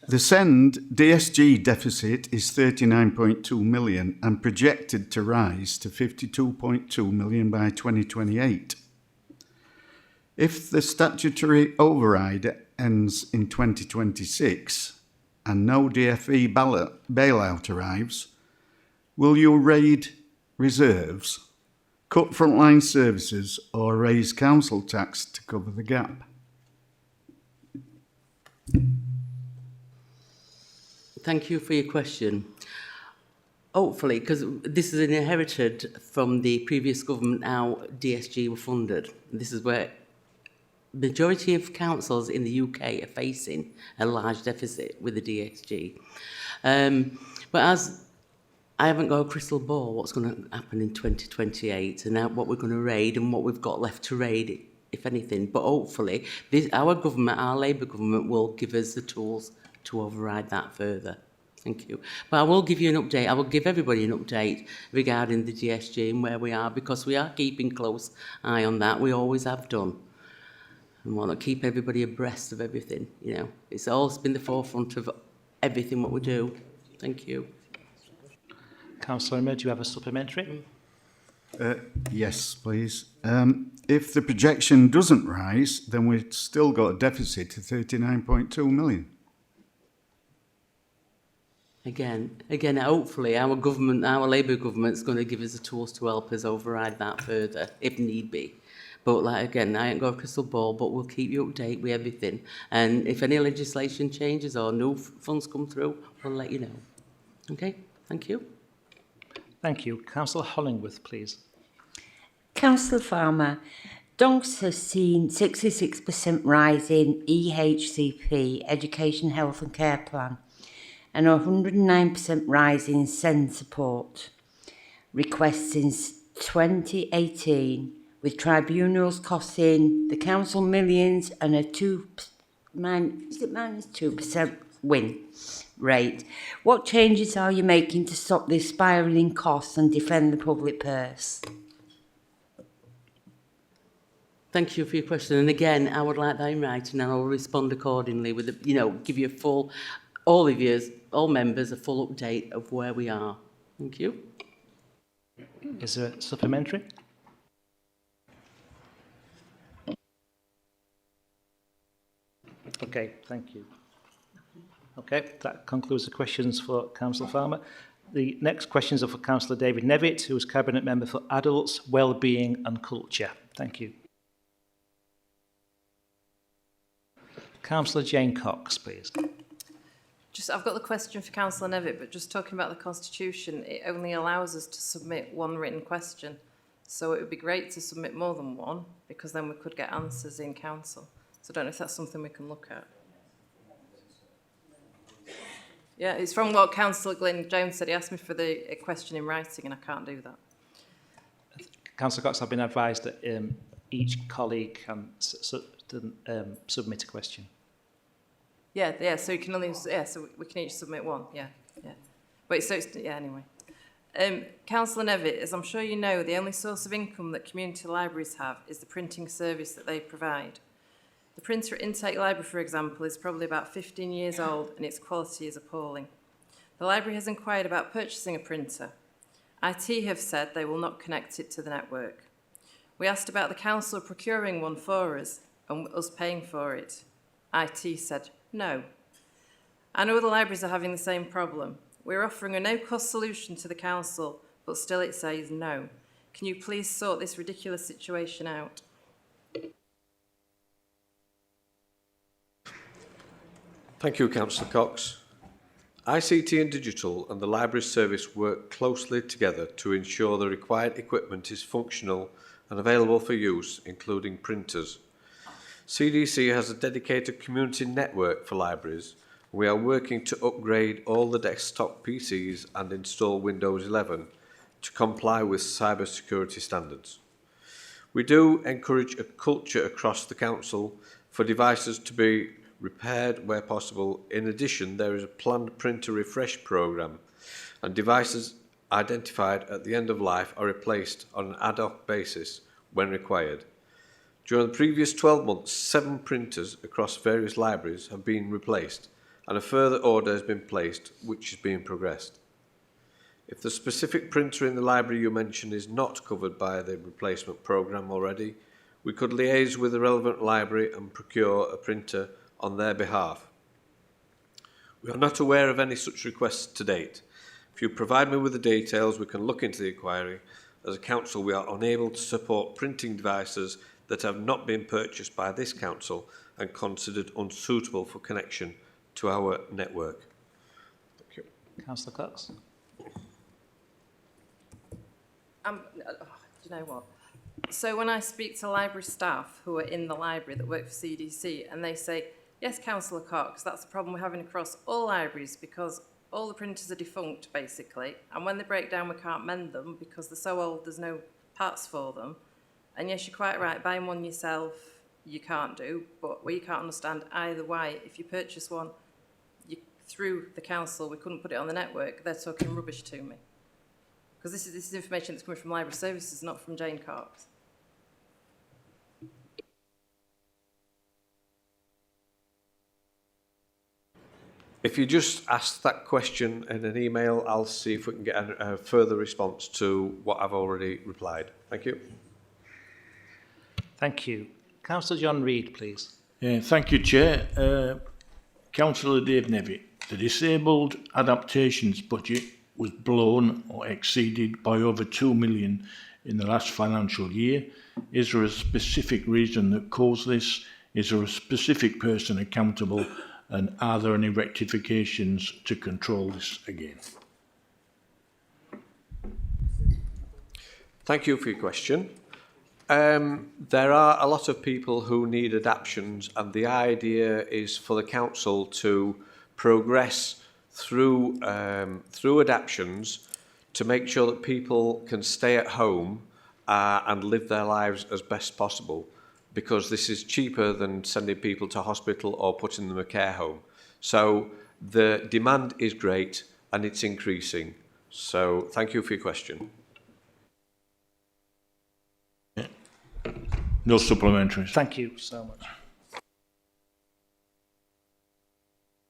The SEND DSG deficit is 39.2 million and projected to rise to 52.2 million by 2028. If the statutory override ends in 2026 and no DFE bailout arrives, will you raid reserves, cut frontline services or raise council tax to cover the gap? Thank you for your question. Hopefully, because this is inherited from the previous government, how DSG were funded. This is where the majority of councils in the UK are facing a large deficit with the DSG. But as I haven't got a crystal ball what's going to happen in 2028 and what we're going to raid and what we've got left to raid, if anything. But hopefully, our government, our Labour government, will give us the tools to override that further. Thank you. But I will give you an update. I will give everybody an update regarding the DSG and where we are, because we are keeping close eye on that. We always have done. And want to keep everybody abreast of everything. You know, it's always been the forefront of everything what we do. Thank you. Councillor Rimmer, do you have a supplementary? Yes, please. If the projection doesn't rise, then we've still got a deficit of 39.2 million. Again, hopefully our government, our Labour government's going to give us the tools to help us override that further, if need be. But like again, I ain't got a crystal ball, but we'll keep you updated with everything. And if any legislation changes or new funds come through, we'll let you know. Okay, thank you. Thank you. Councillor Hollingworth, please. Councillor Farmer, Doncaster has seen 66% rise in EHCP, Education, Health and Care Plan, and a 109% rise in SEND support requests since 2018, with tribunals costing the council millions and a -2% win rate. What changes are you making to stop this spiralling costs and defend the public purse? Thank you for your question. And again, I would like that in writing, and I will respond accordingly with, give you a full, all members, a full update of where we are. Thank you. Is there a supplementary? Okay, thank you. Okay, that concludes the questions for Councillor Farmer. The next questions are for Councillor David Nevitt, who is Cabinet Member for Adults, Wellbeing and Culture. Thank you. Councillor Jane Cox, please. I've got the question for Councillor Nevitt, but just talking about the Constitution, it only allows us to submit one written question. So it would be great to submit more than one, because then we could get answers in council. So I don't know if that's something we can look at. Yeah, it's from what Councillor Glyn Jones said. He asked me for a question in writing, and I can't do that. Councillor Cox, I've been advised that each colleague can submit a question. Yeah. So you can only so we can each submit one. Yeah. Wait. So it's, yeah. Anyway, Councillor Nevitt, as I'm sure you know, the only source of income that community libraries have is the printing service that they provide. The printer at Intake Library, for example, is probably about 15 years old and its quality is appalling. The library has inquired about purchasing a printer. IT have said they will not connect it to the network. We asked about the council procuring one for us and us paying for it. IT said no. I know other libraries are having the same problem. We're offering a no-cost solution to the council, but still it says no. Can you please sort this ridiculous situation out? Thank you, Councillor Cox. ICT and Digital and the Library Service work closely together to ensure the required equipment is functional and available for use, including printers. CDC has a dedicated community network for libraries. We are working to upgrade all the desktop PCs and install Windows 11 to comply with cybersecurity standards. We do encourage a culture across the council for devices to be repaired where possible. In addition, there is a planned printer refresh programme, and devices identified at the end of life are replaced on an ad hoc basis when required. During the previous 12 months, 7 printers across various libraries have been replaced, and a further order has been placed, which is being progressed. If the specific printer in the library you mentioned is not covered by the replacement programme already, we could liaise with the relevant library and procure a printer on their behalf. We are not aware of any such requests to date. If you provide me with the details, we can look into the inquiry. As a council, we are unable to support printing devices that have not been purchased by this council and considered unsuitable for connection to our network. Thank you. Councillor Cox. Do you know what? So when I speak to library staff who are in the library that work for CDC, and they say, yes, Councillor Cox, that's the problem we're having across all libraries because all the printers are defunct, basically, and when they break down, we can't mend them because they're so old, there's no parts for them. And yes, you're quite right, buying one yourself, you can't do, but we can't understand either why, if you purchase one through the council, we couldn't put it on the network, they're talking rubbish to me. Because this is information that's coming from Library Services, not from Jane Cox. If you just ask that question in an email, I'll see if we can get a further response to what I've already replied. Thank you. Thank you. Councillor John Reid, please. Thank you, Chair. Councillor Dave Nevitt, the disabled adaptations budget was blown or exceeded by over 2 million in the last financial year. Is there a specific reason that caused this? Is there a specific person accountable? And are there any rectifications to control this again? Thank you for your question. There are a lot of people who need adaptations, and the idea is for the council to progress through adaptations to make sure that people can stay at home and live their lives as best possible, because this is cheaper than sending people to hospital or putting them in a care home. So the demand is great and it's increasing. So thank you for your question. No supplementaries. Thank you so much.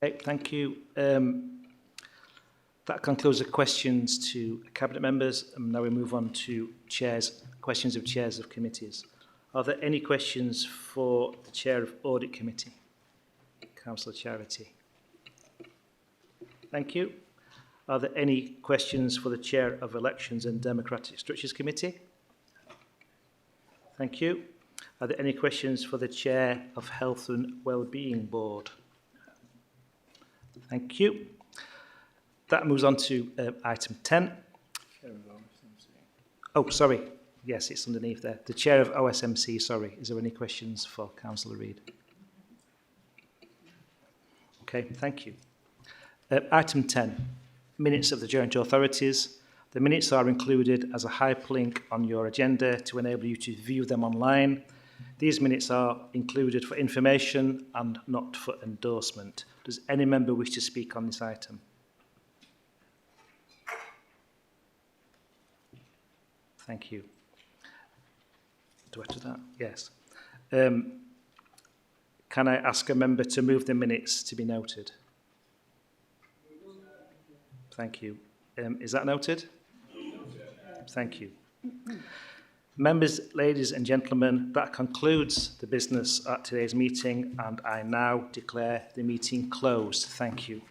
Okay, thank you. That concludes the questions to Cabinet members. And now we move on to questions of chairs of committees. Are there any questions for the Chair of Audit Committee? Councillor Charity. Thank you. Are there any questions for the Chair of Elections and Democratic Structures Committee? Thank you. Are there any questions for the Chair of Health and Wellbeing Board? Thank you. That moves on to item 10. Oh, sorry. Yes, it's underneath there. The Chair of OSMC, sorry. Is there any questions for Councillor Reid? Okay, thank you. Item 10, minutes of the joint authorities. The minutes are included as a hyperlink on your agenda to enable you to view them online. These minutes are included for information and not for endorsement. Does any member wish to speak on this item? Thank you. Do I do that? Yes. Can I ask a member to move the minutes to be noted? Thank you. Is that noted? Thank you. Members, ladies and gentlemen, that concludes the business at today's meeting, and I now declare the meeting closed. Thank you.